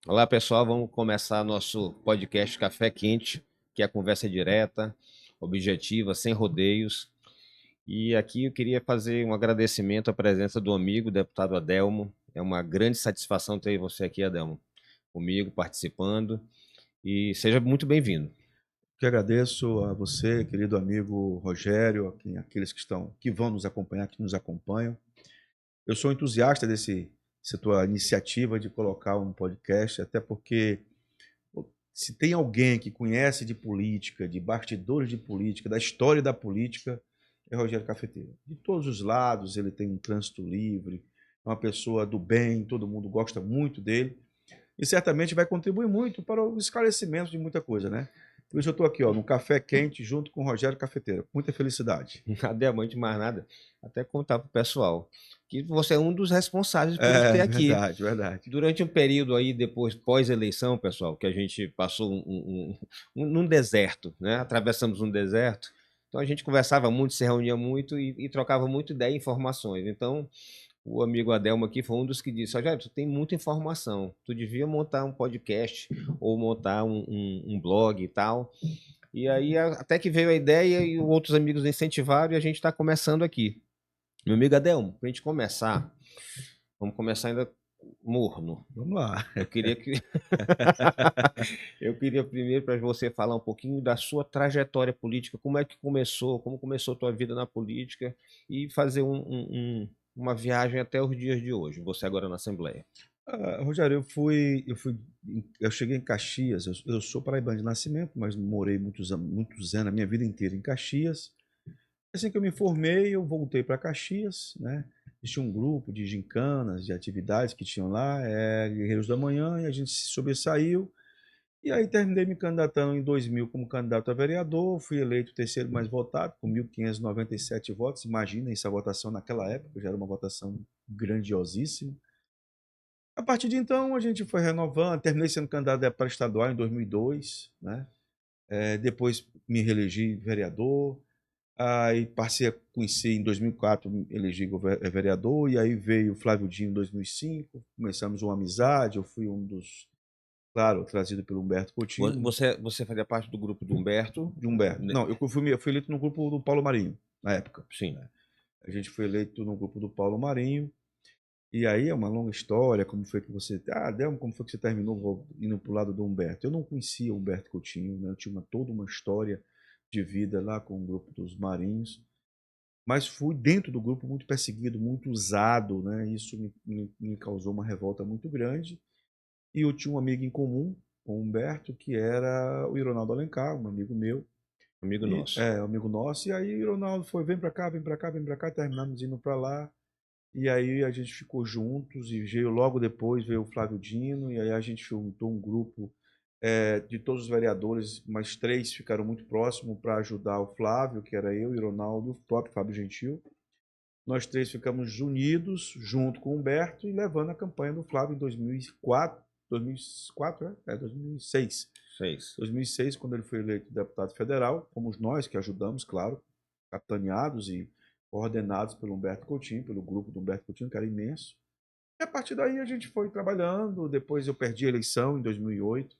Olá, pessoal. Vamos começar nosso podcast Café Quente, que é a conversa direta, objetiva, sem rodeios. E aqui eu queria fazer um agradecimento à presença do amigo, deputado Adelmo. É uma grande satisfação ter você aqui, Adelmo, comigo, participando. E seja muito bem-vindo. Que agradeço a você, querido amigo Rogério, aqueles que vão nos acompanhar, que nos acompanham. Eu sou entusiasta dessa tua iniciativa de colocar um podcast, até porque se tem alguém que conhece de política, de bastidores de política, da história da política, é Rogério Cafeteiro. De todos os lados, ele tem um trânsito livre, é uma pessoa do bem, todo mundo gosta muito dele e certamente vai contribuir muito para o esclarecimento de muita coisa, né? Por isso eu estou aqui, ó, no Café Quente, junto com o Rogério Cafeteiro. Muita felicidade. Adelmo, antes de mais nada, até contar para o pessoal que você é um dos responsáveis por É, ter aqui. verdade, verdade. Durante um período aí, depois, pós-eleição, pessoal, que a gente passou num deserto, né? Atravessamos um deserto. Então a gente conversava muito, se reunia muito e trocava muito ideia e informações. Então, o amigo Adelmo aqui foi um dos que disse: Rogério, tu tem muita informação, tu devia montar um podcast ou montar um blog e tal. E aí, até que veio a ideia e outros amigos incentivaram e a gente está começando aqui. Meu amigo Adelmo, para a gente começar, vamos começar ainda morno. Vamos lá. Eu queria que eu queria primeiro para você falar um pouquinho da sua trajetória política, como é que começou, como começou a tua vida na política e fazer uma viagem até os dias de hoje, você agora na Assembleia. Rogério, eu cheguei em Caxias, eu sou paraibano de nascimento, mas morei muitos anos, a minha vida inteira em Caxias. Assim que eu me formei, eu voltei para Caxias, né? Existia um grupo de gincanas, de atividades que tinham lá, Guerreiros da Manhã, e a gente se sobressaiu. E aí terminei me candidatando em 2000 como candidato a vereador, fui eleito o terceiro mais votado, com 1.597 votos. Imagina essa votação naquela época, já era uma votação grandiosíssima. A partir de então, a gente foi renovando, terminei sendo candidato a deputado estadual em 2002, né? Depois me reelegi vereador, aí passei a conhecer em 2004, me elegi vereador, e aí veio o Flávio Dino em 2005, começamos uma amizade, eu fui um dos, claro, trazido pelo Humberto Coutinho, Você fazia parte do grupo do Humberto, de Humberto. né? Não, eu fui eleito no grupo do Paulo Marinho, na época. Sim. Né? A gente foi eleito no grupo do Paulo Marinho, e aí é uma longa história, como foi que você... Delmo, como foi que você terminou indo para o lado do Humberto? Eu não conhecia o Humberto Coutinho, né? Eu tinha toda uma história de vida lá com o grupo dos Marinhos, mas fui dentro do grupo muito perseguido, muito usado, né? Isso me causou uma revolta muito grande. E eu tinha um amigo em comum com o Humberto, que era o Ironaldo Alencar, um amigo meu, Amigo nosso. um amigo nosso. E aí o Ronaldo foi, vem pra cá, vem pra cá, vem pra cá, terminamos indo pra lá. E aí a gente ficou juntos e veio logo depois veio o Flávio Dino e aí a gente juntou um grupo de todos os vereadores, mas três ficaram muito próximos para ajudar o Flávio, que era eu, e o Ronaldo, e o próprio Fábio Gentil. Nós três ficamos unidos junto com o Humberto e levando a campanha do Flávio em 2004, 2004, 2006. 6. 2006, quando ele foi eleito deputado federal, fomos nós que ajudamos, claro, capitaneados e coordenados pelo Humberto Coutinho, pelo grupo do Humberto Coutinho, que era imenso. E a partir daí a gente foi trabalhando. Depois eu perdi a eleição em 2008.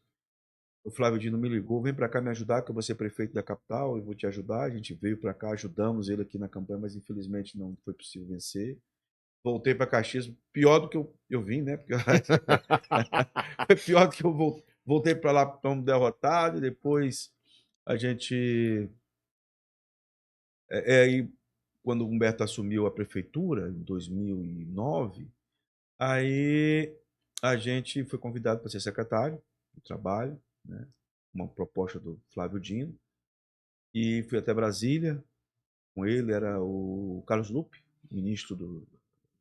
O Flávio Dino me ligou, vem para cá me ajudar, que eu vou ser prefeito da capital, eu vou te ajudar. A gente veio para cá, ajudamos ele aqui na campanha, mas infelizmente não foi possível vencer. Voltei para Caxias, pior do que eu vim, né? Porque foi pior do que eu voltei para lá tão derrotado. E depois a gente. Aí, quando o Humberto assumiu a prefeitura, em 2009, aí a gente foi convidado para ser secretário do trabalho, né? Uma proposta do Flávio Dino. E fui até Brasília, com ele era o Carlos Lupe, ministro do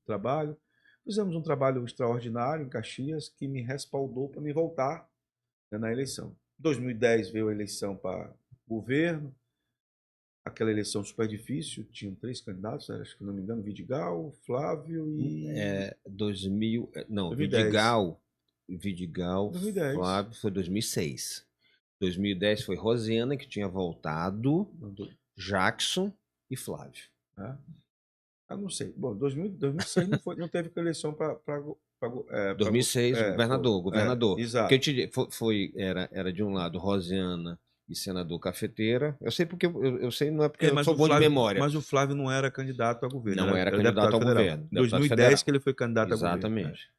Trabalho. Fizemos um trabalho extraordinário em Caxias que me respaldou para me voltar, né, na eleição. Em 2010 veio a eleição para governo, aquela eleição super difícil, tinham três candidatos, acho que não me engano, Vidigal, Flávio e 2000, não, 2010. Vidigal, 2010. Flávio foi 2006. 2010 foi Rosiana, que tinha voltado, Jackson e Flávio. Né? Eu não sei. Bom, 2006 não teve eleição para para 2006, governador. Porque exato. era de um lado Rosiana e senador Cafeteira. Eu sei porque eu sei, não é porque eu Mas sou bom de memória. o Flávio não era candidato a governo, Não era era candidato deputado ao federal. governo, Em deputado 2010 federal. que ele foi candidato a governo. Exatamente.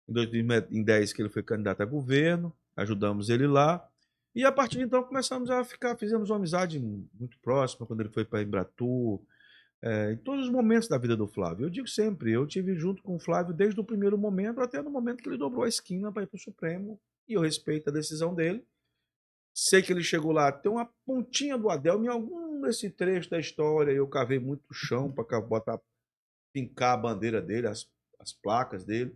Em 2010 que ele foi candidato a governo, ajudamos ele lá. E a partir de então começamos a fizemos uma amizade muito próxima quando ele foi para Embratur, em todos os momentos da vida do Flávio. Eu digo sempre, eu tive junto com o Flávio desde o primeiro momento até no momento que ele dobrou a esquina para ir para o Supremo, e eu respeito a decisão dele. Sei que ele chegou lá, tem uma pontinha do Adelmo em algum desse trecho da história, eu cavei muito chão para botar, fincar a bandeira dele, as placas dele,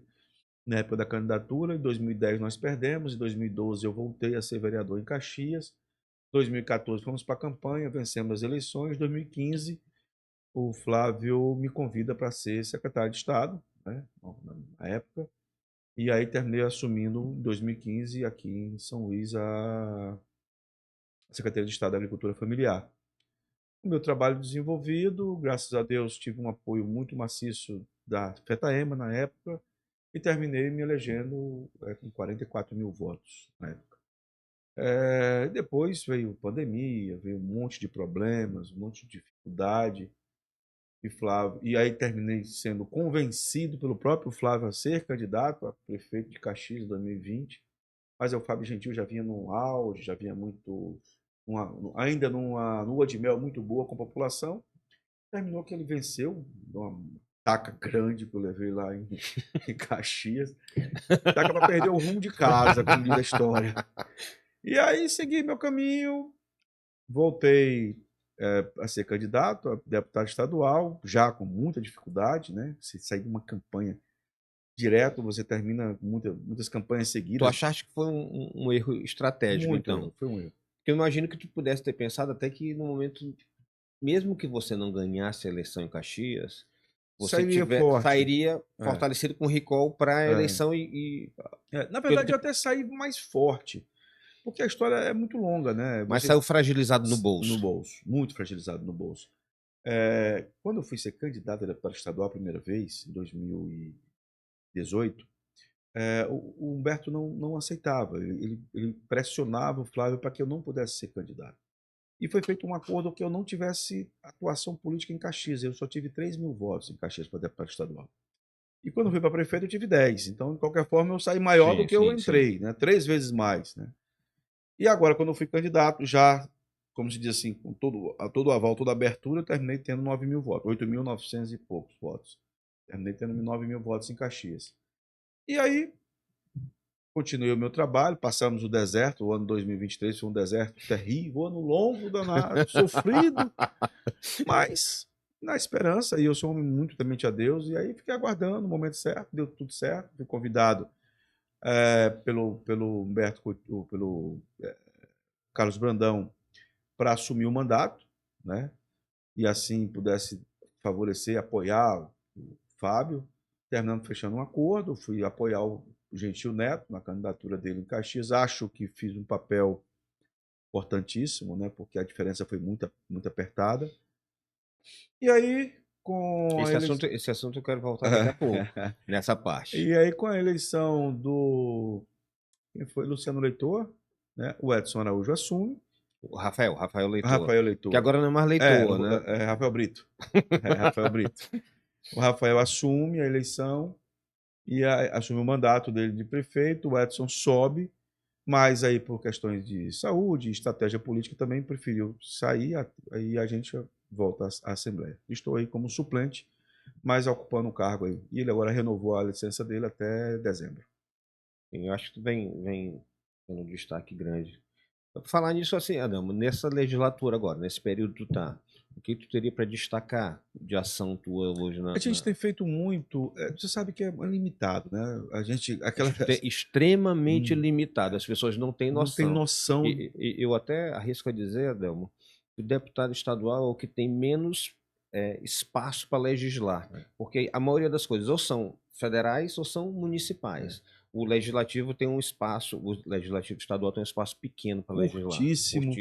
na época da candidatura. Em 2010 nós perdemos, em 2012 eu voltei a ser vereador em Caxias, em 2014 fomos para a campanha, vencemos as eleições, em 2015 o Flávio me convida para ser secretário de Estado, né, na época, e aí terminei assumindo em 2015 aqui em São Luís a Secretaria de Estado da Agricultura Familiar. O meu trabalho desenvolvido, graças a Deus tive um apoio muito maciço da FETAEMA na época e terminei me elegendo com 44 mil votos na época. Depois veio pandemia, veio um monte de problemas, um monte de dificuldade, e Flávio, e aí terminei sendo convencido pelo próprio Flávio a ser candidato a prefeito de Caxias em 2020, mas o Fábio Gentil já vinha num auge, já vinha muito, ainda numa lua de mel muito boa com a população. Terminou que ele venceu, uma taca grande que eu levei lá em Caxias, taca para perder o rumo de casa, como diz a história. E aí segui meu caminho, voltei a ser candidato a deputado estadual, já com muita dificuldade, né? Você sair de uma campanha direto, você termina com muitas campanhas seguidas. Tu achaste que foi um erro estratégico, então? Foi um erro. Porque eu imagino que tu pudesse ter pensado até que no momento, mesmo que você não ganhasse a eleição em Caxias, você sairia fortalecido com recall para a eleição na verdade, eu até saí mais forte, porque a história é muito longa, né? Mas saiu fragilizado no bolso. No bolso, muito fragilizado no bolso. Quando eu fui ser candidato a deputado estadual a primeira vez, em 2018, o Humberto não aceitava, ele pressionava o Flávio para que eu não pudesse ser candidato. E foi feito um acordo que eu não tivesse atuação política em Caxias, eu só tive 3 mil votos em Caxias para deputado estadual. E quando eu fui para prefeito eu tive 10, então de qualquer forma eu saí maior do que eu entrei, né? 3 vezes mais, né? E agora, quando eu fui candidato, já, como se diz assim, com todo o aval, toda a abertura, eu terminei tendo 9 mil votos, 8.900 e poucos votos. Terminei tendo 9 mil votos em Caxias. E aí, continuei o meu trabalho, passamos o deserto, o ano 2023 foi um deserto terrível, um ano longo, danado, sofrido, mas na esperança, e eu sou um homem muito temente a Deus, e aí fiquei aguardando o momento certo, deu tudo certo, fui convidado pelo Humberto, pelo Carlos Brandão, para assumir o mandato, né? E assim pudesse favorecer, apoiar o Fábio, terminando fechando um acordo, fui apoiar o Gentil Neto na candidatura dele em Caxias, acho que fiz um papel importantíssimo, né? Porque a diferença foi muito apertada. E aí, esse assunto eu quero voltar daqui a pouco, nessa parte. E aí, com a eleição do quem foi? Luciano Leitor, né? O Edson Araújo assume. O Rafael Leitor. Rafael Leitor. Que agora não é mais Leitor, né? Rafael Brito. Rafael Brito. O Rafael assume a eleição e assume o mandato dele de prefeito. O Edson sobe, mas aí por questões de saúde, estratégia política, também preferiu sair, aí a gente volta à Assembleia. Estou aí como suplente, mas ocupando o cargo aí. E ele agora renovou a licença dele até dezembro. Eu acho que tu vem tendo um destaque grande. Falar nisso assim, Adamo, nessa legislatura agora, nesse período que tu tá, o que tu teria para destacar de ação tua hoje A gente tem feito muito, você sabe que é limitado, né? A gente extremamente limitado, as pessoas não têm noção. Não tem noção. E eu até arrisco a dizer, Adelmo, que o deputado estadual é o que tem menos espaço para legislar, porque a maioria das coisas ou são federais ou são municipais. O legislativo tem um espaço, o legislativo estadual tem um espaço pequeno para legislar. Curtíssimo.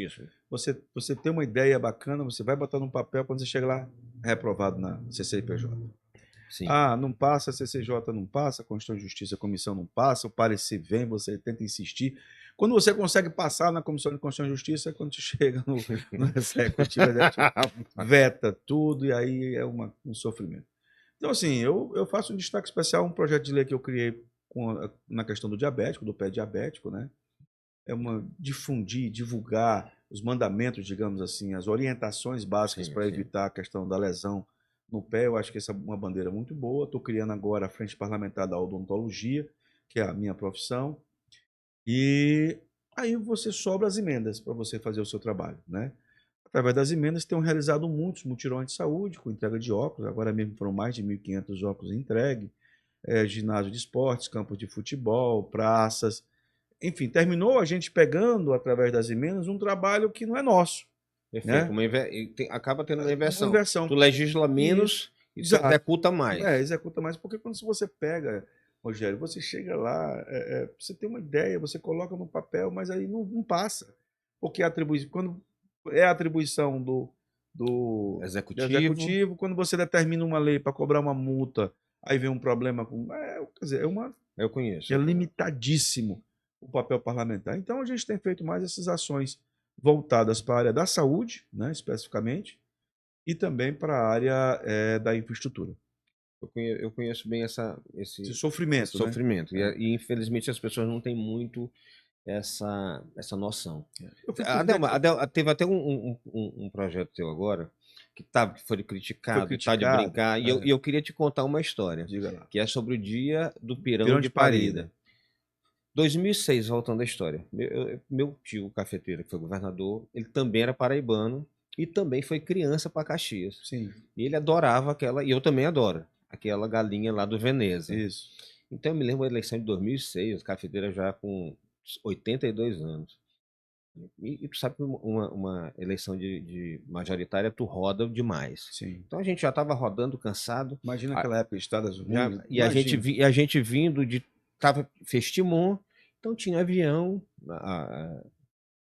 Você tem uma ideia bacana, você vai botar no papel, quando você chega lá, é reprovado na CCIPJ. Sim. Ah, não passa, a CCJ não passa, a Constituição e Justiça, a comissão não passa, o parecer vem, você tenta insistir. Quando você consegue passar na Comissão de Constituição e Justiça, é quando chega no Executivo, o Executivo veta tudo e aí é um sofrimento. Então, assim, eu faço um destaque especial, um projeto de lei que eu criei na questão do diabético, do pé diabético, né? Difundir, divulgar os mandamentos, digamos assim, as orientações básicas Sim, para sim. evitar a questão da lesão no pé. Eu acho que essa é uma bandeira muito boa. Estou criando agora a Frente Parlamentar da Odontologia, que é a minha profissão. E aí você sobra as emendas para você fazer o seu trabalho, né? Através das emendas, tenho realizado muitos mutirões de saúde com entrega de óculos. Agora mesmo foram mais de 1.500 óculos entregues. Ginásio de esportes, campos de futebol, praças. Enfim, terminou a gente pegando, através das emendas, um trabalho que não é nosso, Perfeito. né? Acaba tendo uma Uma inversão. Tu inversão. legisla Isso, menos e tu exato. executa mais. Executa mais, porque quando você pega, Rogério, você chega lá, você tem uma ideia, você coloca no papel, mas aí não passa. Porque quando é a atribuição do Executivo, executivo, quando você determina uma lei para cobrar uma multa, aí vem um problema quer dizer, eu conheço. é limitadíssimo o papel parlamentar. Então, a gente tem feito mais essas ações voltadas para a área da saúde, né, especificamente, e também para a área da infraestrutura. Eu conheço bem Esse esse sofrimento, né? sofrimento. Infelizmente as pessoas não têm muito essa noção. Eu fui presidente, Teve até um projeto teu agora que foi foi criticado e tá de criticado, brincar, e eu queria te contar uma história, diga lá. que é sobre o dia do pirão Pirão de de Parida. Parida. 2006, voltando à história. Meu tio cafeteiro, que foi governador, ele também era paraibano e também foi criança para Caxias. Sim, E ele adorava aquela, e eu também adoro, aquela galinha lá do Veneza. isso. Então eu me lembro da eleição de 2006, a cafeteira já com 82 anos. E tu sabe que uma eleição de majoritária tu roda demais. Sim. Então a gente já estava rodando, cansado. Imagina aquela época de estradas ruins. E a gente, Imagina. a gente vindo de. Tava Festimon, então tinha avião. A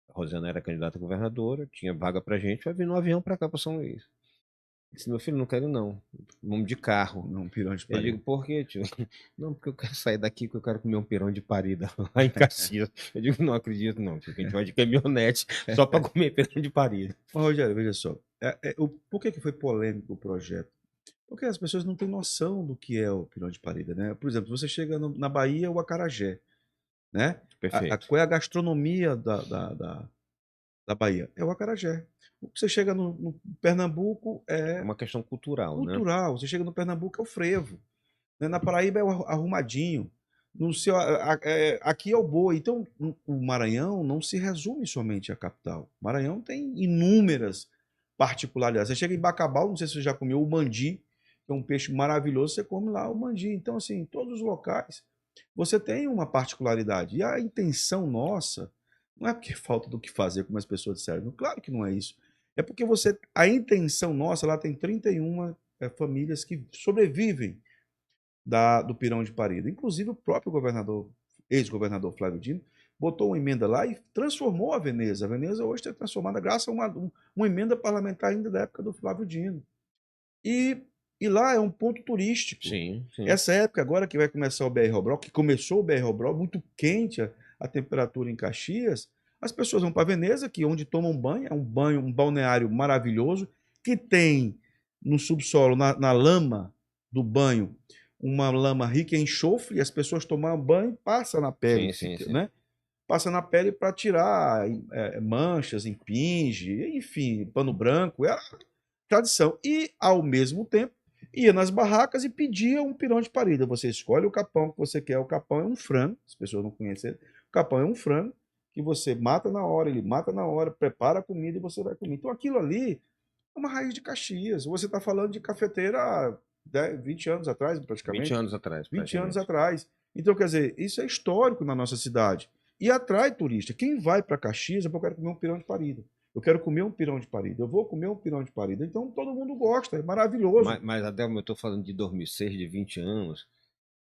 Rosana era candidata a governadora, tinha vaga pra gente, vai vir no avião pra cá, pra São Luís. Eu disse, meu filho, não quero não. Vamos de carro. Não, Pirão de Eu digo, Parida. por quê, tio? Não, porque eu quero sair daqui, porque eu quero comer um pirão de parida lá em Caxias. Eu digo, não acredito não, tio, que a gente vai de caminhonete só pra comer pirão de parida. Mas, Rogério, veja só. Por que foi polêmico o projeto? Porque as pessoas não têm noção do que é o pirão de Parida, né? Por exemplo, você chega na Bahia, o acarajé, né? Perfeito. Qual é a gastronomia da Bahia? É o acarajé. Você chega no Pernambuco, É é uma questão cultural, né? cultural. Você chega no Pernambuco, é o frevo. Né? Na Paraíba é o arrumadinho. No seu, aqui é o boi. Então, o Maranhão não se resume somente à capital. O Maranhão tem inúmeras particularidades. Você chega em Bacabal, não sei se você já comeu o mandi, que é um peixe maravilhoso, você come lá o mandi. Então, assim, em todos os locais, você tem uma particularidade. E a intenção nossa não é porque falta do que fazer, como as pessoas disseram. Claro que não é isso. É porque a intenção nossa, lá tem 31 famílias que sobrevivem do Pirão de Parida. Inclusive, o próprio governador, ex-governador Flávio Dino, botou uma emenda lá e transformou a Veneza. A Veneza hoje está transformada graças a uma emenda parlamentar ainda da época do Flávio Dino. E lá é um ponto turístico. Sim, sim. Essa época agora que vai começar o BR Robrol, que começou o BR Robrol, muito quente a temperatura em Caxias, as pessoas vão para Veneza, que é onde tomam banho, um balneário maravilhoso, que tem no subsolo, na lama do banho, uma lama rica em enxofre, e as pessoas tomam banho e passa na pele, Sim, sim, sim. né? Passa na pele para tirar manchas, impinge, enfim, pano branco, é a tradição. E, ao mesmo tempo, ia nas barracas e pedia um pirão de parida. Você escolhe o capão que você quer. O capão é um frango, as pessoas não conhecem. O capão é um frango que você mata na hora, ele mata na hora, prepara a comida e você vai comer. Então aquilo ali é uma raiz de Caxias. Você está falando de cafeteira há 20 anos atrás, 20 praticamente. anos atrás, 20 anos praticamente. atrás. Então, quer dizer, isso é histórico na nossa cidade. E atrai turista. Quem vai para Caxias é porque eu quero comer um pirão de parida. Eu quero comer um pirão de parida. Eu vou comer um pirão de parida. Então todo mundo gosta, é maravilhoso. Mas Adelmo, eu tô falando de 2006, de 20 anos,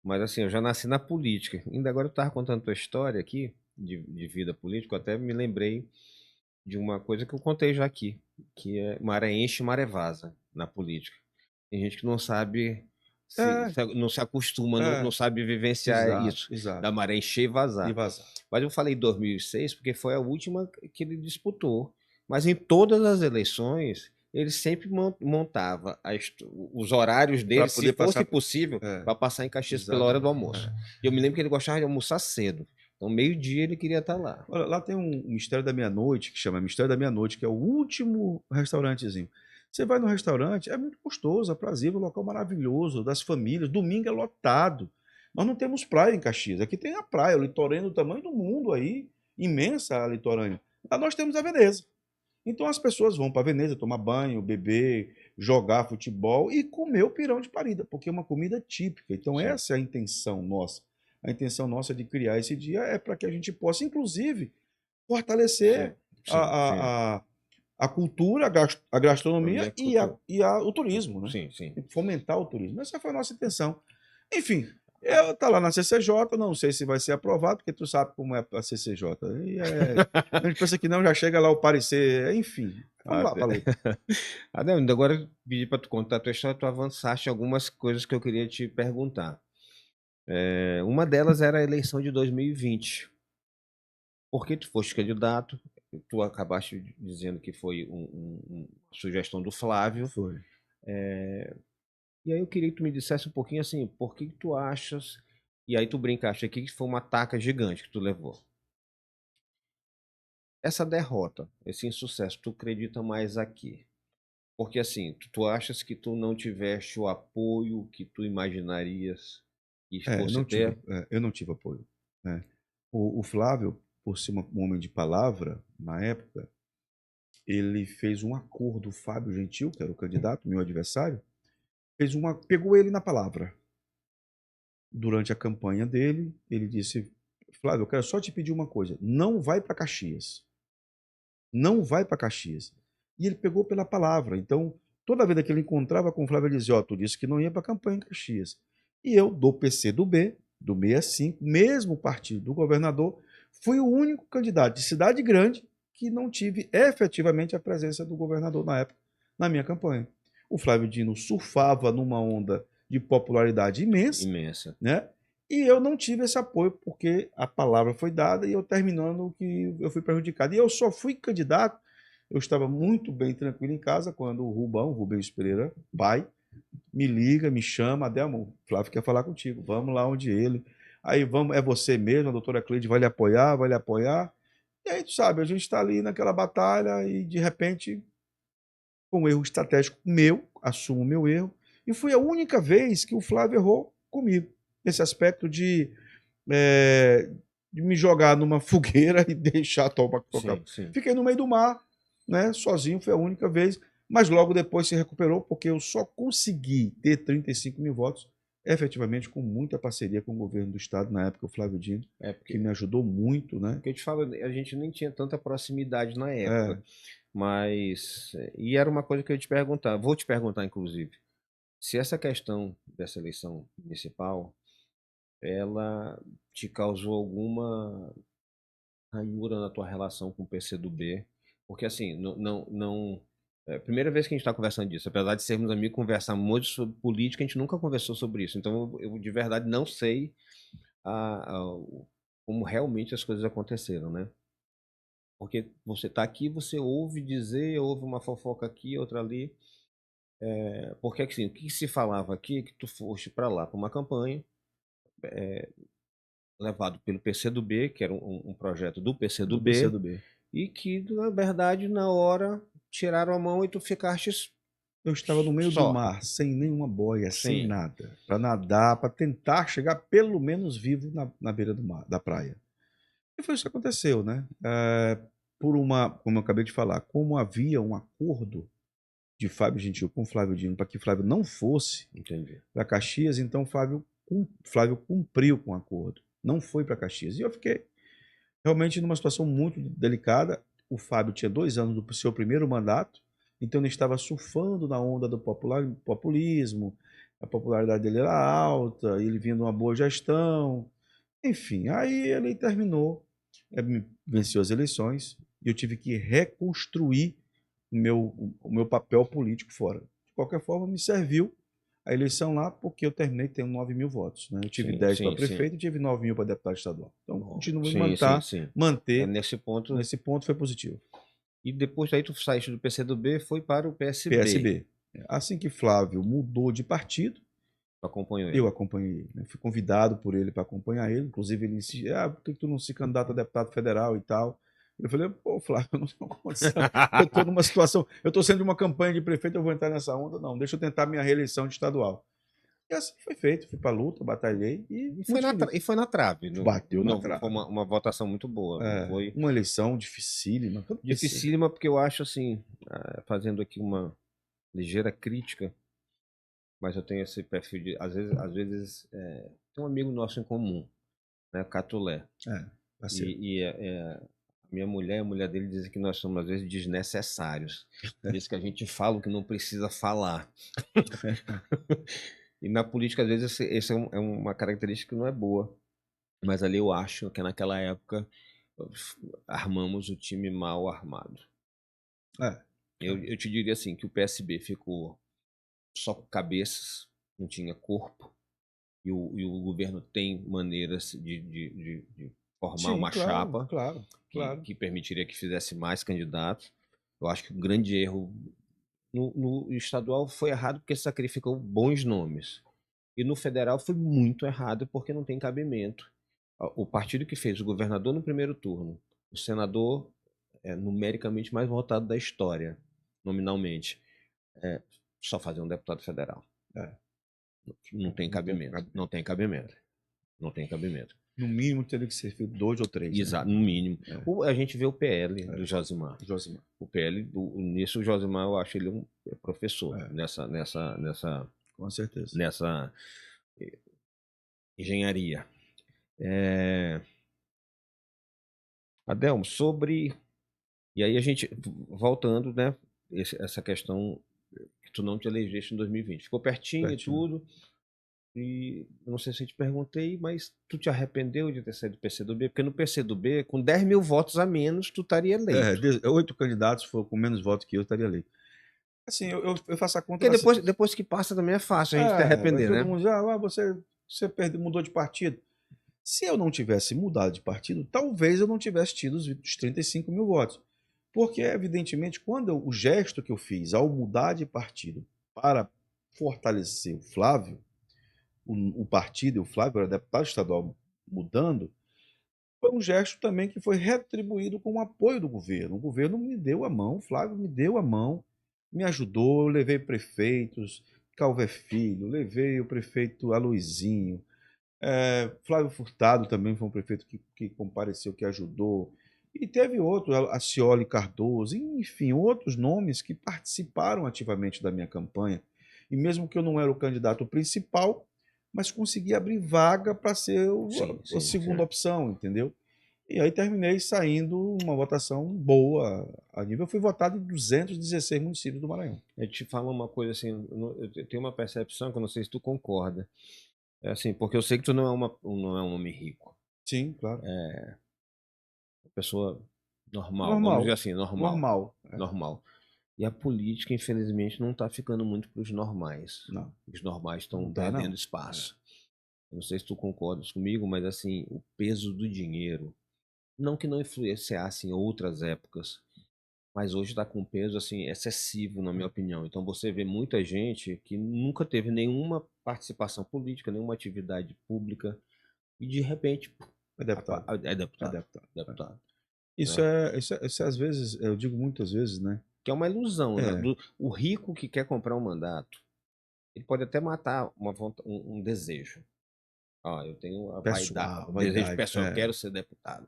mas assim, eu já nasci na política. Ainda agora eu estava contando tua história aqui, de vida política, eu até me lembrei de uma coisa que eu contei já aqui, que é maré enche, maré vaza na política. Tem gente que não sabe É, não se acostuma, não é, sabe vivenciar exato, isso, da exato. maré encher e E vazar. vazar. Mas eu falei 2006 porque foi a última que ele disputou. Mas em todas as eleições, ele sempre montava os horários Para dele, se poder fosse passar. possível, É, para passar em Caxias pela hora do exatamente. almoço. E eu me lembro que ele gostava de almoçar cedo. Então, meio-dia ele queria estar lá. Olha, lá tem um Mistério da Meia-Noite, que chama Mistério da Meia-Noite, que é o último restaurantezinho. Você vai no restaurante, é muito gostoso, aprazível, um local maravilhoso, das famílias. Domingo é lotado. Nós não temos praia em Caxias. Aqui tem a praia, o litorâneo do tamanho do mundo aí, imensa a litorânea. Lá nós temos a Veneza. Então as pessoas vão para Veneza tomar banho, beber, jogar futebol e comer o pirão de parida, porque é uma comida típica. Então Sim, essa é a intenção nossa. A intenção nossa de criar esse dia é para que a gente possa, inclusive, sim, fortalecer a, sim, sim. a cultura, a Pra mim gastronomia é cultura. o turismo, né? Sim, sim. E fomentar o turismo. Essa foi a nossa intenção. Enfim, tá lá na CCJ, não sei se vai ser aprovado, porque tu sabe como é a CCJ. A gente pensa que não, já chega lá o parecer, enfim. Vamos lá Até- para a luta. Adão, agora eu pedi para tu contar a tua história, tu avançaste algumas coisas que eu queria te perguntar. Uma delas era a eleição de 2020. Por que tu foste candidato? Tu acabaste dizendo que foi uma sugestão do Flávio. Foi. E aí eu queria que tu me dissesse um pouquinho assim, por que que tu achas... E aí tu brincaste aqui que foi uma taca gigante que tu levou. Essa derrota, esse insucesso, tu acredita mais aqui? Porque assim, tu achas que tu não tiveste o apoio que tu imaginarias que fosse ter? Eu não tive apoio, né? O Flávio, por ser um homem de palavra, na época, ele fez um acordo, o Fábio Gentil, que era o candidato, meu adversário, pegou ele na palavra. Durante a campanha dele, ele disse: Flávio, eu quero só te pedir uma coisa, não vai para Caxias. Não vai para Caxias. E ele pegou pela palavra. Então, toda vez que ele encontrava com o Flávio, ele dizia: ó, tu disse que não ia para a campanha em Caxias. E eu, do PC do B, do 65, mesmo partido do governador, fui o único candidato de cidade grande que não tive efetivamente a presença do governador na época, na minha campanha. O Flávio Dino surfava numa onda de popularidade imensa, Imensa. né? E eu não tive esse apoio porque a palavra foi dada e eu terminando que eu fui prejudicado. E eu só fui candidato, eu estava muito bem tranquilo em casa quando o Rubens Pereira, pai, me liga, me chama, Adelmo, Flávio quer falar contigo, vamos lá onde ele. Aí vamos, é você mesmo, a doutora Cleide vai lhe apoiar, vai lhe apoiar. E aí, tu sabe, a gente está ali naquela batalha e de repente, com um erro estratégico meu, assumo o meu erro, e foi a única vez que o Flávio errou comigo, nesse aspecto é, de me jogar numa fogueira e deixar tocar. Sim, sim. Fiquei no meio do mar, né, sozinho, foi a única vez, mas logo depois se recuperou, porque eu só consegui ter 35 mil votos efetivamente com muita parceria com o governo do estado, na época o Flávio Dino, É que porque, me ajudou muito, né? porque eu te falo, a gente nem tinha tanta proximidade na época. É, Mas, e era uma coisa que eu ia te perguntar, vou te perguntar inclusive, se essa questão dessa eleição municipal, ela te causou alguma ranhura na tua relação com o PCdoB, porque assim, é a primeira vez que a gente está conversando disso, apesar de sermos amigos, conversar muito sobre política, a gente nunca conversou sobre isso, então eu de verdade não sei como realmente as coisas aconteceram, né? Porque você está aqui, você ouve dizer, ouve uma fofoca aqui, outra ali. Porque assim, o que se falava aqui é que tu foste para lá para uma campanha levado pelo PCdoB, que era um projeto do do PCdoB, PCdoB. e que, na verdade, na hora tiraram a mão e tu ficaste Eu estava no meio do só. mar, sem nenhuma boia, sem Sim, nada, para nadar, para tentar chegar pelo menos vivo na beira do mar, da praia. E foi isso que aconteceu, né? Como eu acabei de falar, como havia um acordo de Fábio Gentil com Flávio Dino para que Flávio não fosse entendi. para Caxias, então Flávio cumpriu com o acordo, não foi para Caxias. E eu fiquei realmente numa situação muito delicada. O Fábio tinha 2 anos do seu primeiro mandato, então ele estava surfando na onda do populismo, a popularidade dele era alta, ele vinha de uma boa gestão, enfim, aí ele terminou, venceu as eleições e eu tive que reconstruir o meu papel político fora. De qualquer forma, me serviu a eleição lá porque eu terminei tendo 9 mil votos, né? Eu tive Sim, 10 para sim, sim. prefeito e tive 9 mil para deputado estadual. Então, Bom, continuo em sim, sim, sim. manter Nesse ponto. nesse ponto foi positivo. E depois aí tu saíste do PCdoB, foi para o PSB. PSB. Assim que Flávio mudou de partido, Acompanhou eu ele. acompanhei, né? Fui convidado por ele para acompanhar ele. Inclusive, ele disse: por que tu não se candidata a deputado federal e tal? Eu falei: pô, Flávio, eu não tenho condição. Eu estou numa situação, eu estou sendo de uma campanha de prefeito, eu vou entrar nessa onda? Não, deixa eu tentar minha reeleição de estadual. E assim foi feito. Fui para a luta, batalhei e muito feliz. E foi na trave. Bateu na Não, trave. foi uma votação muito boa. Não foi Uma eleição dificílima. dificílima, porque eu acho assim, fazendo aqui uma ligeira crítica, mas eu tenho esse perfil de. Às vezes tem um amigo nosso em comum, né? Catulé. Parceiro. E a minha mulher e a mulher dele dizem que nós somos, às vezes, desnecessários. Diz que a gente fala o que não precisa falar. E na política, às vezes, essa é uma característica que não é boa. Mas ali eu acho que naquela época armamos o time mal armado. Eu te diria assim, que o PSB ficou só com cabeças, não tinha corpo, e o governo tem maneiras de formar uma chapa que permitiria que fizesse mais candidatos. Eu acho que o grande erro no estadual foi errado porque sacrificou bons nomes. E no federal foi muito errado porque não tem cabimento. O partido que fez o governador no primeiro turno, o senador numericamente mais votado da história, nominalmente, só fazer um deputado federal. Não tem cabimento. Não tem cabimento. Não tem cabimento. No mínimo teria que ser feito 2 ou 3. Exato, no mínimo. A gente vê o PL do Josimar. O PL, nisso o Josimar, eu acho ele um professor nessa com certeza. Nessa engenharia. Adelmo, e aí a gente, voltando, né, essa questão que tu não te elegeste em 2020. Ficou pertinho e tudo. E não sei se eu te perguntei, mas tu te arrependeu de ter saído do PCdoB? Porque no PCdoB, com 10 mil votos a menos, tu estaria eleito. 8 candidatos com menos votos que eu estaria eleito. Assim, eu faço a conta... Porque depois que passa também é fácil a gente te arrepender, né? Todo mundo você mudou de partido. Se eu não tivesse mudado de partido, talvez eu não tivesse tido os 35 mil votos. Porque, evidentemente, o gesto que eu fiz ao mudar de partido para fortalecer o Flávio, o partido e o Flávio era deputado estadual mudando, foi um gesto também que foi retribuído com o apoio do governo. O governo me deu a mão, o Flávio me deu a mão, me ajudou, eu levei prefeitos, Calvé Filho, levei o prefeito Aloizinho, Flávio Furtado também foi um prefeito que compareceu, que ajudou, e teve outros, Acioli Cardoso, enfim, outros nomes que participaram ativamente da minha campanha, e mesmo que eu não era o candidato principal, mas consegui abrir vaga para ser a segunda opção, entendeu? E aí terminei saindo uma votação boa a nível. Eu fui votado em 216 municípios do Maranhão. Eu te falo uma coisa assim, eu tenho uma percepção que eu não sei se tu concorda. É assim, porque eu sei que tu não é um homem rico. Sim, claro. Uma pessoa normal, vamos dizer assim, normal. E a política, infelizmente, não está ficando muito para os normais. Não. Os normais estão perdendo espaço. Eu não sei se tu concordas comigo, mas assim, o peso do dinheiro, não que não influenciasse em outras épocas, mas hoje está com um peso assim excessivo, na minha opinião. Então você vê muita gente que nunca teve nenhuma participação política, nenhuma atividade pública, e de repente é deputado. É deputado. Isso às vezes, eu digo muitas vezes, né? Que é uma ilusão, né? O rico que quer comprar um mandato, ele pode até matar um desejo. Eu tenho a vaidade, desejo pessoal, eu quero ser deputado.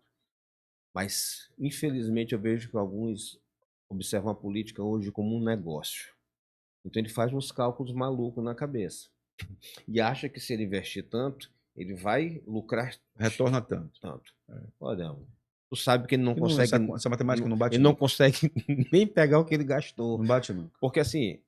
Mas, infelizmente, eu vejo que alguns observam a política hoje como um negócio. Então ele faz uns cálculos malucos na cabeça. E acha que se ele investir tanto, ele vai lucrar... Retorna tanto. Olha, tu sabe que ele não consegue... Essa matemática não bate. Ele não consegue nem pegar o que ele gastou. Não bate nunca. Porque assim,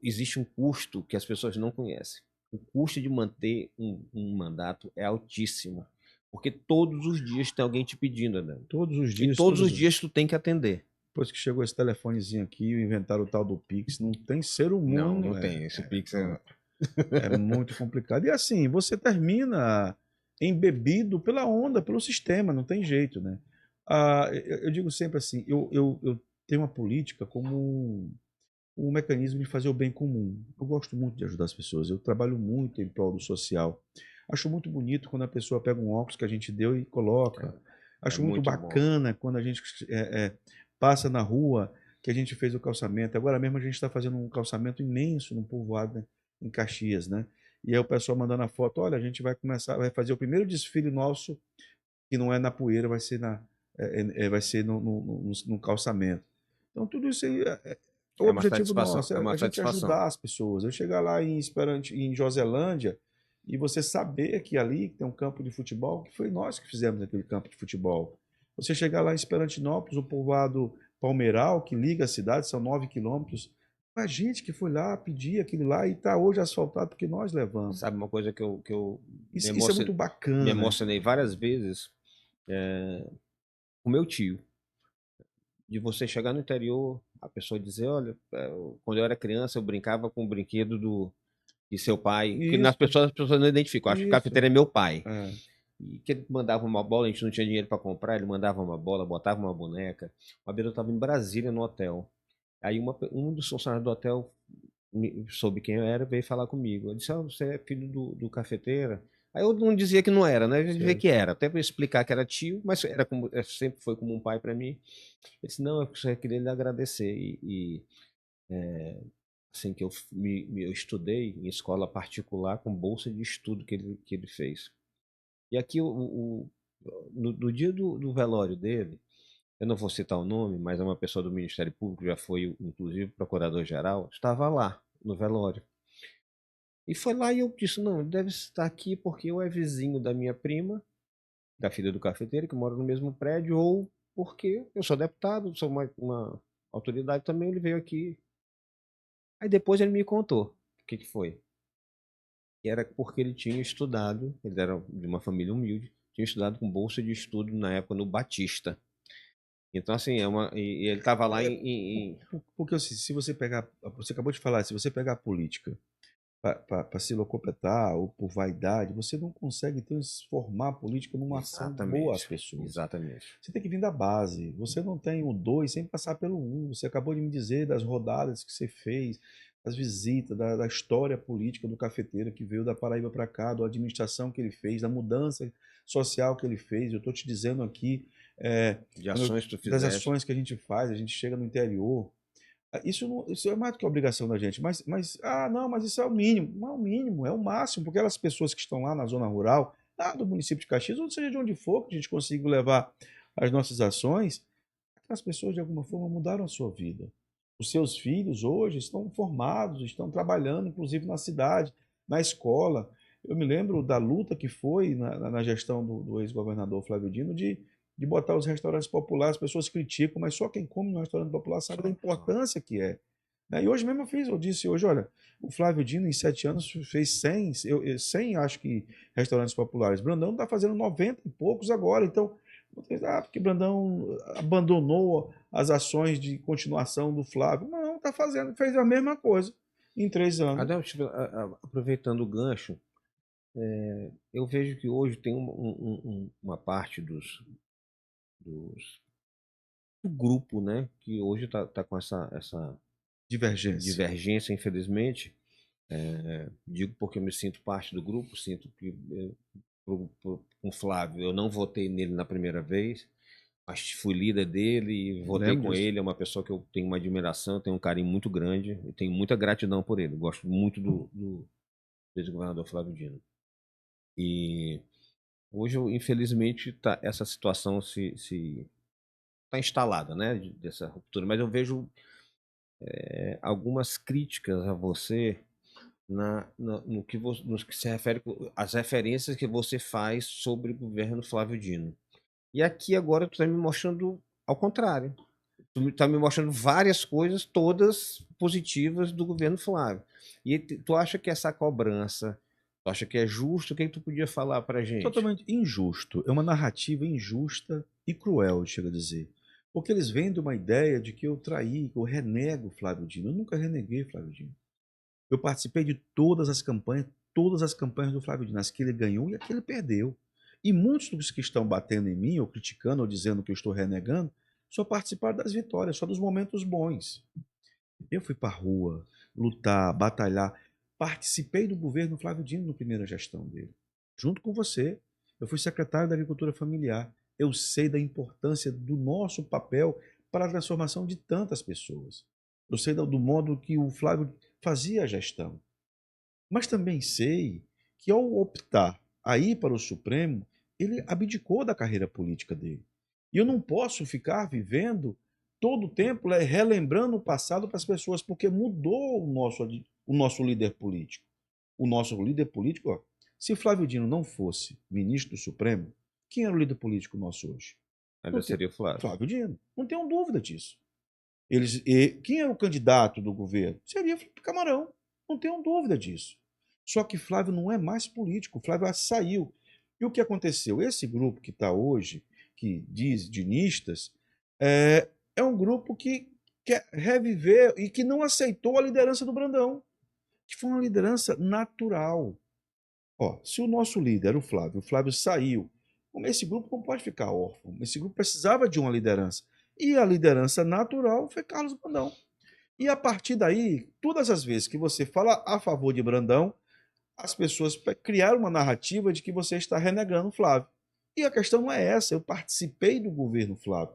existe um custo que as pessoas não conhecem. O custo de manter um mandato é altíssimo. Porque todos os dias tem alguém te pedindo, né? Todos os dias. E todos os dias tu tem que atender. Depois que chegou esse telefonezinho aqui, inventaram o tal do Pix, não tem ser humano. Não tem. Esse Pix É muito complicado. E assim, você termina embebido pela onda, pelo sistema, não tem jeito, né? Eu digo sempre assim, eu tenho uma política como um mecanismo de fazer o bem comum. Eu gosto muito de ajudar as pessoas, eu trabalho muito em prol do social. Acho muito bonito quando a pessoa pega um óculos que a gente deu e coloca. É Acho muito muito bom. bacana quando a gente passa na rua, que a gente fez o calçamento. Agora mesmo a gente está fazendo um calçamento imenso no povoado, né, em Caxias, né? E aí o pessoal mandando a foto, olha, a gente vai começar, vai fazer o primeiro desfile nosso, que não é na poeira, vai ser vai ser no calçamento. Então tudo isso aí o objetivo nosso É é uma a gente satisfação. ajudar as pessoas. Eu chegar lá em Joselândia e você saber que ali tem um campo de futebol, que foi nós que fizemos aquele campo de futebol. Você chegar lá em Esperantinópolis, o povoado Palmeiral, que liga a cidade, são 9 quilômetros. A gente que foi lá pedir aquilo lá e está hoje asfaltado porque nós levamos. Sabe uma coisa que eu Isso é muito me bacana. emocionei várias vezes? É, o meu tio. De você chegar no interior, a pessoa dizer, olha, quando eu era criança eu brincava com o brinquedo de seu pai, que nas Isso, as pessoas não identificam, acho que o isso. cafeteiro é meu pai. É, E que ele mandava uma bola, a gente não tinha dinheiro para comprar, ele mandava uma bola, botava uma boneca. Uma vez eu estava em Brasília, no hotel. Aí um dos funcionários do hotel soube quem eu era, veio falar comigo. Eu disse, você é filho do cafeteiro? Aí eu não dizia que não era, né? Eu dizia sei. que era, até para explicar que era tio, mas era como, sempre foi como um pai para mim. Ele disse, não, eu só queria lhe agradecer. Assim que eu estudei em escola particular com bolsa de estudo que ele fez. E aqui, no dia do velório dele, eu não vou citar o nome, mas é uma pessoa do Ministério Público, já foi, inclusive, procurador-geral, estava lá, no velório. E foi lá e eu disse, não, ele deve estar aqui porque eu é vizinho da minha prima, da filha do cafeteiro, que mora no mesmo prédio, ou porque eu sou deputado, sou uma autoridade também, ele veio aqui. Aí depois ele me contou o que foi. E era porque ele tinha estudado, ele era de uma família humilde, tinha estudado com bolsa de estudo na época no Batista. Então, assim, e ele estava lá É, em. porque assim, se você pegar, você acabou de falar, se você pegar a política para se locopetar ou por vaidade, você não consegue transformar a política numa ação boa às Exatamente, pessoas. exatamente. Você tem que vir da base. Você não tem o dois sem passar pelo um. Você acabou de me dizer das rodadas que você fez, das visitas, da história política do cafeteiro que veio da Paraíba para cá, da administração que ele fez, da mudança social que ele fez. Eu estou te dizendo aqui, é, De ações que tu das fizeste. ações que a gente chega no interior. Isso, isso é mais do que a obrigação da gente, não, mas isso é o mínimo. Não é o mínimo, é o máximo, porque aquelas pessoas que estão lá na zona rural, lá do município de Caxias, ou seja de onde for, que a gente consiga levar as nossas ações, aquelas pessoas de alguma forma mudaram a sua vida. Os seus filhos hoje estão formados, estão trabalhando, inclusive na cidade, na escola. Eu me lembro da luta que foi na gestão do ex-governador Flávio Dino de botar os restaurantes populares, as pessoas criticam, mas só quem come no restaurante popular sabe da importância que é. Né? E hoje mesmo eu disse hoje, olha, o Flávio Dino em 7 anos fez 100, 100 acho que, restaurantes populares. Brandão está fazendo 90 e poucos agora, então, porque Brandão abandonou as ações de continuação do Flávio. Não, está fazendo, fez a mesma coisa em 3 anos. Até, tipo, aproveitando o gancho, eu vejo que hoje tem uma parte dos, do grupo, né, que hoje está com essa Divergência. divergência, infelizmente. Digo porque eu me sinto parte do grupo, sinto que com o Flávio eu não votei nele na primeira vez, mas fui líder dele e votei Lembro com disso. ele. É uma pessoa que eu tenho uma admiração, tenho um carinho muito grande e tenho muita gratidão por ele. Gosto muito do ex-governador Flávio Dino. E hoje, infelizmente, essa situação se está instalada, né, dessa ruptura. Mas eu vejo algumas críticas a você no que se refere às referências que você faz sobre o governo Flávio Dino. E aqui agora tu está me mostrando ao contrário. Tu está me mostrando várias coisas, todas positivas do governo Flávio. E tu acha que essa cobrança, tu acha que é justo? O que tu podia falar para gente? Totalmente injusto. É uma narrativa injusta e cruel, chega a dizer. Porque eles vêm de uma ideia de que eu traí, que eu renego Flávio Dino. Eu nunca reneguei Flávio Dino. Eu participei de todas as campanhas do Flávio Dino, as que ele ganhou e as que ele perdeu. E muitos dos que estão batendo em mim, ou criticando, ou dizendo que eu estou renegando, só participaram das vitórias, só dos momentos bons. Eu fui para a rua, lutar, batalhar. Participei do governo Flávio Dino na primeira gestão dele. Junto com você, eu fui secretário da Agricultura Familiar. Eu sei da importância do nosso papel para a transformação de tantas pessoas. Eu sei do modo que o Flávio fazia a gestão. Mas também sei que ao optar a ir para o Supremo, ele abdicou da carreira política dele. E eu não posso ficar vivendo todo o tempo relembrando o passado para as pessoas, porque mudou o nosso líder político. O nosso líder político, ó, se Flávio Dino não fosse ministro do Supremo, quem era o líder político nosso hoje? Ainda seria o Flávio. Flávio Dino. Não tenho dúvida disso. Quem era o candidato do governo? Seria Felipe Camarão. Não tenho dúvida disso. Só que Flávio não é mais político. Flávio saiu. E o que aconteceu? Esse grupo que está hoje, que diz dinistas, é um grupo que quer reviver e que não aceitou a liderança do Brandão, que foi uma liderança natural. Ó, se o nosso líder era o Flávio saiu, esse grupo não pode ficar órfão. Esse grupo precisava de uma liderança. E a liderança natural foi Carlos Brandão. E a partir daí, todas as vezes que você fala a favor de Brandão, as pessoas criaram uma narrativa de que você está renegando o Flávio. E a questão não é essa. Eu participei do governo Flávio.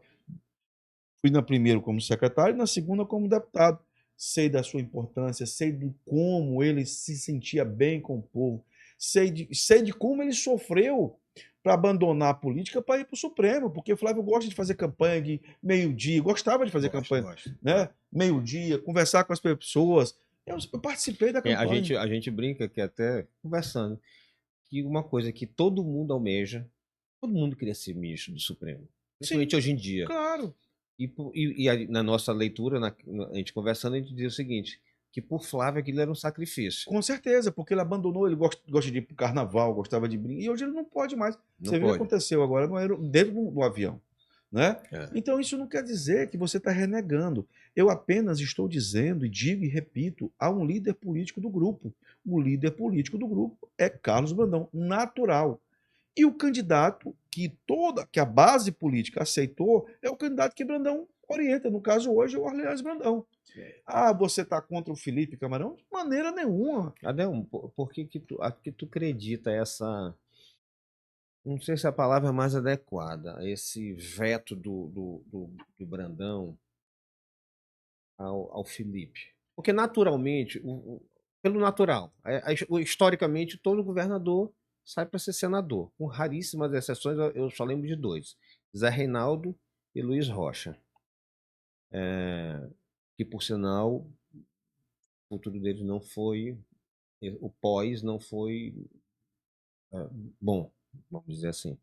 Fui na primeira como secretário e na segunda como deputado. Sei da sua importância, sei de como ele se sentia bem com o povo, sei de como ele sofreu para abandonar a política para ir para o Supremo, porque o Flávio gosta de fazer campanha de meio-dia, gostava de fazer campanha, né? Meio-dia, conversar com as pessoas. Eu participei da campanha. A gente brinca que até conversando, que uma coisa que todo mundo almeja, todo mundo queria ser ministro do Supremo. Principalmente hoje em dia. Claro. Na nossa leitura, a gente conversando, a gente diz o seguinte, que por Flávio aquilo era um sacrifício. Com certeza, porque ele abandonou, ele gosta de ir para o carnaval, gostava de brincar, e hoje ele não pode mais. Não Você viu o que pode. aconteceu agora dentro do avião. Né? É. Então isso não quer dizer que você está renegando. Eu apenas estou dizendo, e digo e repito, há um líder político do grupo. O líder político do grupo é Carlos Brandão, natural. E o candidato que a base política aceitou é o candidato que Brandão orienta. No caso hoje é o Orleans Brandão. Ah, você está contra o Felipe Camarão? De maneira nenhuma. Adão, por que tu acredita essa... Não sei se a palavra é mais adequada, esse veto do Brandão ao Felipe? Porque naturalmente, pelo natural, historicamente, todo governador sai para ser senador. Com raríssimas exceções, eu só lembro de dois: Zé Reinaldo e Luiz Rocha. Que, por sinal, o futuro deles não foi, o pós não foi bom, vamos dizer assim.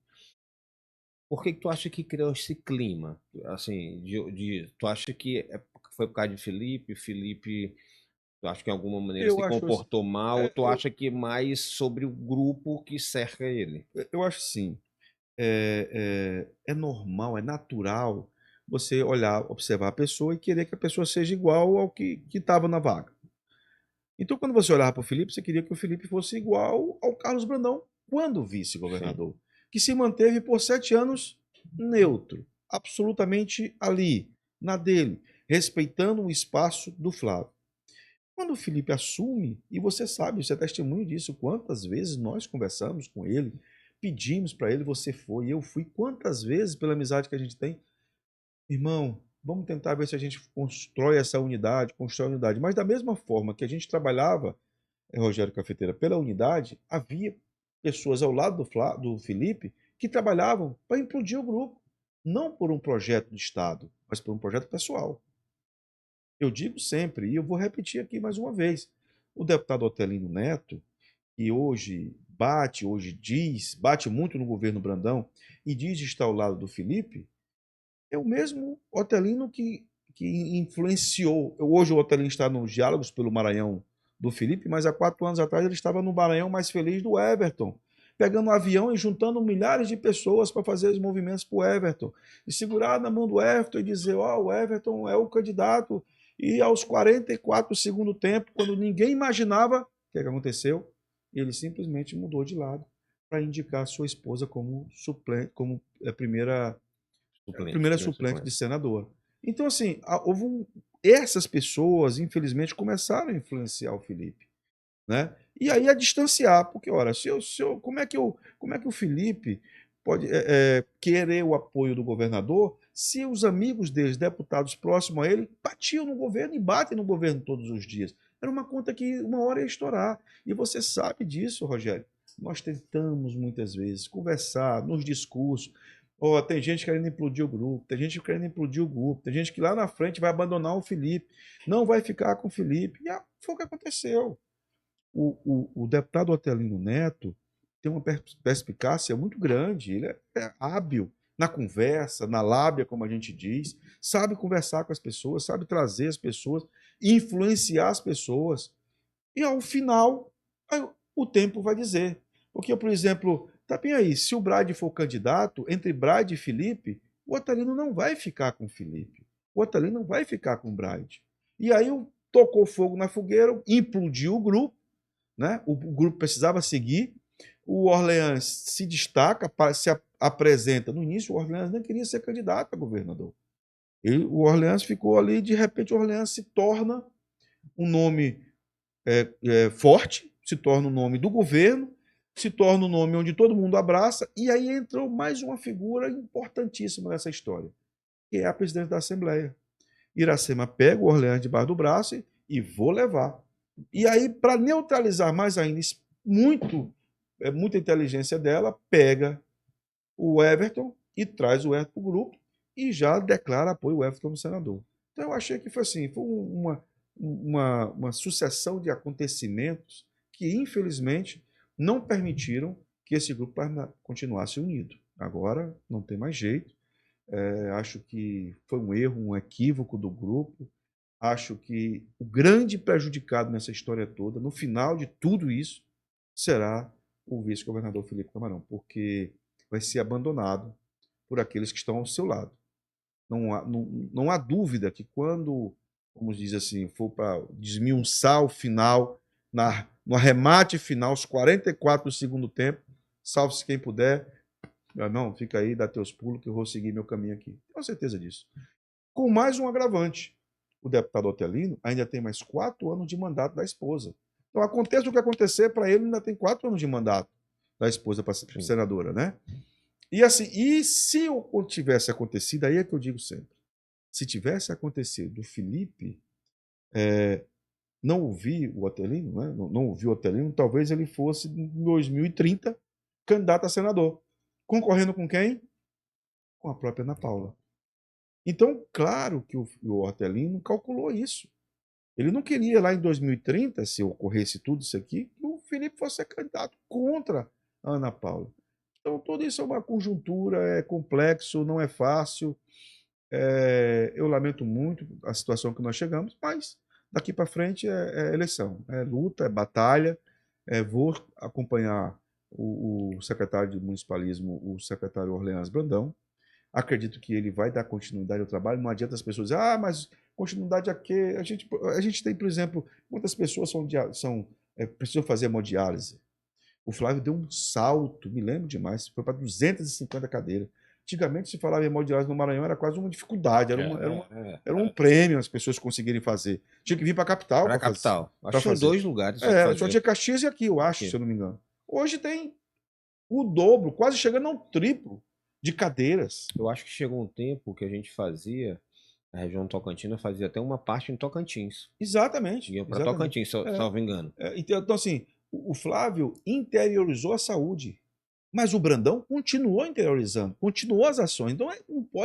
Por que tu acha que criou esse clima? Assim, tu acha que foi por causa de Felipe, tu acha que de alguma maneira se comportou mal, ou tu acha que mais sobre o grupo que cerca ele? Eu acho sim. É normal, é natural você olhar, observar a pessoa e querer que a pessoa seja igual ao que estava na vaga. Então, quando você olhava para o Felipe, você queria que o Felipe fosse igual ao Carlos Brandão, quando vice-governador, que se manteve por 7 anos neutro, absolutamente ali, na dele, respeitando o espaço do Flávio. Quando o Felipe assume, e você sabe, você é testemunho disso, quantas vezes nós conversamos com ele, pedimos para ele, você foi, eu fui, quantas vezes, pela amizade que a gente tem, irmão, vamos tentar ver se a gente constrói essa unidade, constrói a unidade. Mas da mesma forma que a gente trabalhava, Rogério Cafeteira, pela unidade, havia pessoas ao lado do Felipe que trabalhavam para implodir o grupo, não por um projeto de Estado, mas por um projeto pessoal. Eu digo sempre, e eu vou repetir aqui mais uma vez, o deputado Otelino Neto, que hoje bate muito no governo Brandão e diz estar ao lado do Felipe, é o mesmo Otelino que influenciou. Hoje o Otelino está nos diálogos pelo Maranhão do Felipe, mas há 4 anos atrás ele estava no Maranhão mais feliz do Everton, pegando um avião e juntando milhares de pessoas para fazer os movimentos para o Everton. E segurar na mão do Everton e dizer, o Everton é o candidato E aos 44 do segundo tempo, quando ninguém imaginava o que aconteceu, ele simplesmente mudou de lado para indicar sua esposa como suplente, como primeira suplente de senador. Então, assim, essas pessoas, infelizmente, começaram a influenciar o Felipe, né? E aí a distanciar, porque, ora, como é que o Felipe pode querer o apoio do governador se os amigos deles, deputados próximos a ele, batiam no governo e batem no governo todos os dias? Era uma conta que uma hora ia estourar. E você sabe disso, Rogério. Nós tentamos muitas vezes conversar nos discursos. Oh, tem gente querendo implodir o grupo, tem gente querendo implodir o grupo, tem gente que lá na frente vai abandonar o Felipe, não vai ficar com o Felipe. E foi o que aconteceu. O deputado Otelino Neto tem uma perspicácia muito grande, ele é hábil na conversa, na lábia, como a gente diz, sabe conversar com as pessoas, sabe trazer as pessoas, influenciar as pessoas. E ao final, o tempo vai dizer. Porque, por exemplo, tá bem aí, se o Brad for candidato, entre Brad e Felipe, o Otelino não vai ficar com o Felipe. O Otelino não vai ficar com o Brad. E aí tocou fogo na fogueira, implodiu o grupo, né? O grupo precisava seguir. O Orleans se destaca, se apresenta. No início, o Orleans nem queria ser candidato a governador. O Orleans ficou ali, de repente, o Orleans se torna um nome forte, se torna o nome do governo, se torna o nome onde todo mundo abraça, e aí entrou mais uma figura importantíssima nessa história, que é a presidente da Assembleia. Iracema pega o Orleans debaixo do braço e vou levar. E aí, para neutralizar mais ainda, muita inteligência dela, pega o Everton e traz o Everton para o grupo e já declara apoio ao Everton como senador. Então eu achei que foi assim, foi uma sucessão de acontecimentos que, infelizmente, não permitiram que esse grupo continuasse unido. Agora não tem mais jeito. Acho que foi um erro, um equívoco do grupo. Acho que o grande prejudicado nessa história toda, no final de tudo isso, será o vice-governador Felipe Camarão, porque vai ser abandonado por aqueles que estão ao seu lado. Não há dúvida que quando, como diz assim, for para desmiuçar o final, no arremate final, os 44 do segundo tempo, salve-se quem puder, não, fica aí, dá teus pulos que eu vou seguir meu caminho aqui. Tenho certeza disso. Com mais um agravante, o deputado Otelino ainda tem mais 4 anos de mandato da esposa. Então, aconteça o que acontecer, para ele ainda tem 4 anos de mandato da esposa para ser senadora, né? E assim, e se tivesse acontecido, aí é que eu digo sempre, se tivesse acontecido o Felipe não ouvir o Otelino, né? Não ouvir o Otelino, talvez ele fosse, em 2030, candidato a senador. Concorrendo com quem? Com a própria Ana Paula. Então, claro que o Otelino calculou isso. Ele não queria lá em 2030, se ocorresse tudo isso aqui, que o Felipe fosse candidato contra a Ana Paula. Então, tudo isso é uma conjuntura, é complexo, não é fácil. Eu lamento muito a situação que nós chegamos, mas daqui para frente é eleição, é luta, é batalha. Vou acompanhar o secretário de municipalismo, o secretário Orleans Brandão. Acredito que ele vai dar continuidade ao trabalho. Não adianta as pessoas dizer, mas continuidade a quê? A gente tem, por exemplo, quantas pessoas precisam fazer hemodiálise. O Flávio deu um salto, me lembro demais, foi para 250 cadeiras. Antigamente, se falava em hemodiálise no Maranhão, era quase uma dificuldade, era um prêmio as pessoas conseguirem fazer. Tinha que vir para a capital para para fazer. capital. Acho que são 2 lugares. Só tinha Caxias e aqui, eu acho, se eu não me engano. Hoje tem o dobro, quase chegando ao triplo de cadeiras. Eu acho que chegou um tempo que a gente fazia, a região Tocantina fazia até uma parte em Tocantins. Exatamente. Ia para Tocantins, salvo engano. Então, assim, o Flávio interiorizou a saúde, mas o Brandão continuou interiorizando, continuou as ações. Então,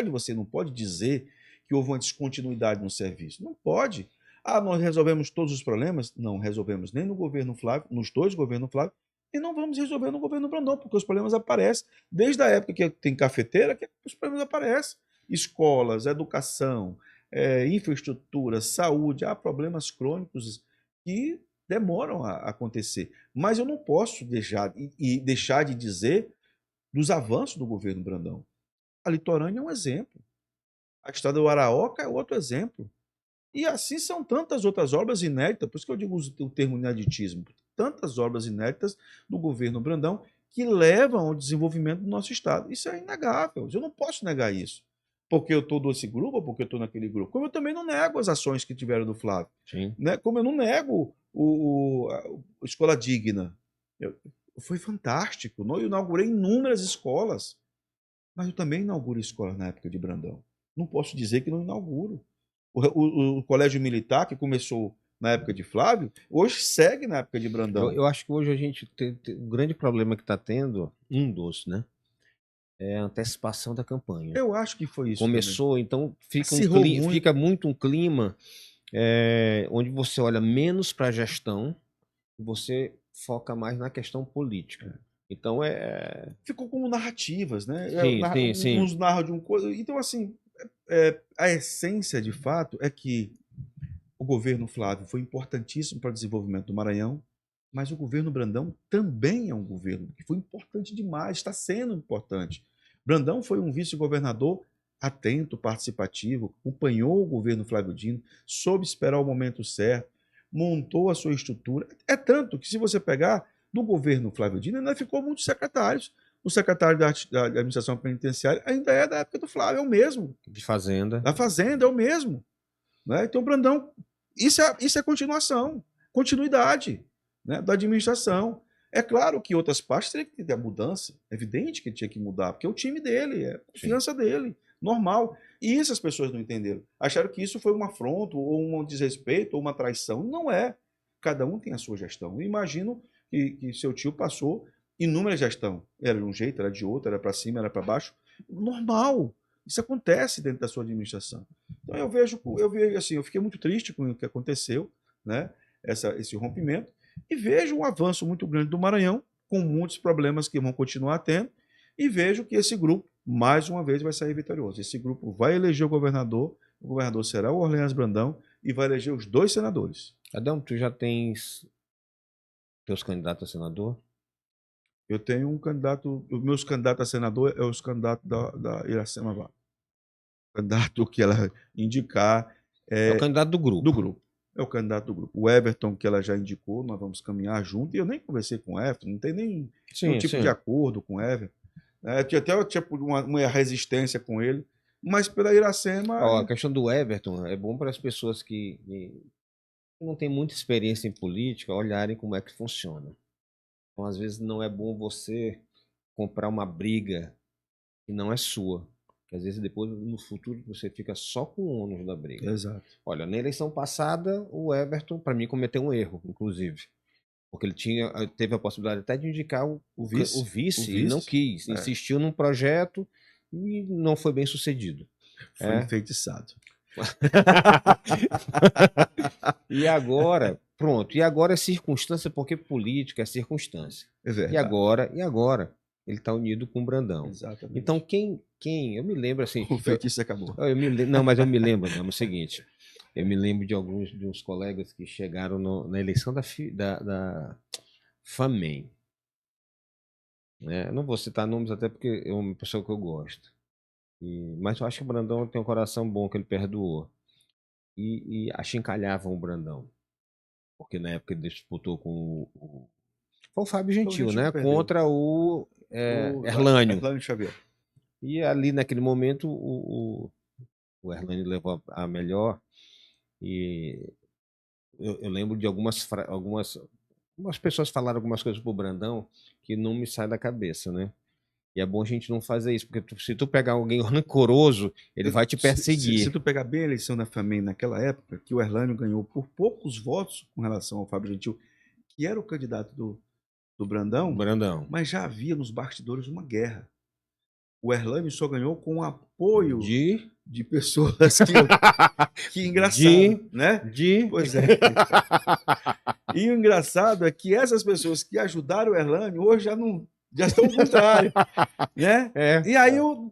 você não pode dizer que houve uma descontinuidade no serviço. Não pode. Nós resolvemos todos os problemas? Não resolvemos nem no governo Flávio, nos 2 governos Flávio, e não vamos resolver no governo Brandão, porque os problemas aparecem. Desde a época que tem cafeteira, que os problemas aparecem. Escolas, educação, infraestrutura, saúde, há problemas crônicos que demoram a acontecer. Mas eu não posso deixar de dizer dos avanços do governo Brandão. A litorânea é um exemplo. A estrada do Araoca é outro exemplo. E assim são tantas outras obras inéditas, por isso que eu digo o termo ineditismo, tantas obras inéditas do governo Brandão que levam ao desenvolvimento do nosso Estado. Isso é inegável, eu não posso negar isso. Porque eu estou nesse grupo ou porque eu estou naquele grupo. Como eu também não nego as ações que tiveram do Flávio. Sim. Né? Como eu não nego a Escola Digna. Foi fantástico. Eu inaugurei inúmeras escolas. Mas eu também inauguro escolas na época de Brandão. Não posso dizer que não inauguro. O Colégio Militar, que começou na época de Flávio, hoje segue na época de Brandão. Eu acho que hoje a gente tem o grande problema que está tendo, um dos, né? É a antecipação da campanha. Eu acho que foi isso. Começou, também. então Fica muito um clima onde você olha menos para a gestão e você foca mais na questão política. Então ficou como narrativas, né? Sim. Uns narram de um coisa. Então, assim, a essência de fato é que o governo Flávio foi importantíssimo para o desenvolvimento do Maranhão, mas o governo Brandão também é um governo que foi importante demais, está sendo importante. Brandão foi um vice-governador atento, participativo, acompanhou o governo Flávio Dino, soube esperar o momento certo, montou a sua estrutura. É tanto que, se você pegar do governo Flávio Dino, ainda ficou muitos secretários. O secretário da administração penitenciária ainda é da época do Flávio, é o mesmo. De Fazenda. Da Fazenda, é o mesmo. Né? Então, Brandão, isso é continuação, continuidade, né, da administração. É claro que outras partes teriam que ter a mudança, é evidente que tinha que mudar, porque é o time dele, é a confiança dele, normal. E isso as pessoas não entenderam. Acharam que isso foi um afronto, ou um desrespeito, ou uma traição. Não é. Cada um tem a sua gestão. Eu imagino que seu tio passou inúmera gestão. Era de um jeito, era de outro, era para cima, era para baixo. Normal. Isso acontece dentro da sua administração. Então eu vejo assim, eu fiquei muito triste com o que aconteceu, né? Esse rompimento, e vejo um avanço muito grande do Maranhão, com muitos problemas que vão continuar tendo, e vejo que esse grupo, mais uma vez, vai sair vitorioso. Esse grupo vai eleger o governador será o Orleans Brandão, e vai eleger os 2 senadores. Adão, tu já tens teus candidatos a senador? Eu tenho um candidato, os meus candidatos a senador é os candidatos da Iracema Vá. O candidato que ela indicar É o candidato do grupo. Do grupo. É o candidato do grupo. O Everton, que ela já indicou, nós vamos caminhar junto. E eu nem conversei com o Everton, não tem nem nenhum tipo de acordo com o Everton. Tinha até tipo, uma resistência com ele. Mas pela Iracema. A questão do Everton é bom para as pessoas que não têm muita experiência em política olharem como é que funciona. Então, às vezes, não é bom você comprar uma briga que não é sua. Que às vezes depois, no futuro, você fica só com o ônus da briga. Exato. Olha, na eleição passada, o Everton, para mim, cometeu um erro, inclusive. Porque ele teve a possibilidade até de indicar o vice, e não quis. Insistiu num projeto e não foi bem sucedido. Foi enfeitiçado. E agora, pronto. E agora é circunstância, porque política é circunstância. É verdade. E agora? Ele está unido com o Brandão. Exatamente. Então, quem eu me lembro assim. O feitiço acabou. Não, mas eu me lembro, é o seguinte. Eu me lembro de uns colegas que chegaram na eleição da FAMEM. Né? Não vou citar nomes, até porque é uma pessoa que eu gosto. Mas eu acho que o Brandão tem um coração bom, que ele perdoou. E achincalhavam o Brandão. Porque na época ele disputou com foi o Fábio Gentil, né? Contra o Erlânio. Erlânio Xavier. E ali naquele momento o Erlânio levou a melhor. E eu lembro de algumas pessoas falaram algumas coisas pro Brandão que não me sai da cabeça, né? E é bom a gente não fazer isso, porque se tu pegar alguém rancoroso, ele vai te perseguir. Se tu pegar bem a eleição da FAMEM naquela época, que o Erlânio ganhou por poucos votos com relação ao Fábio Gentil, que era o candidato do Brandão, mas já havia nos bastidores uma guerra. O Erlânio só ganhou com o apoio de pessoas que engraçado, né? Pois é. E o engraçado é que essas pessoas que ajudaram o Erlânio hoje já estão ao contrário, né? E aí o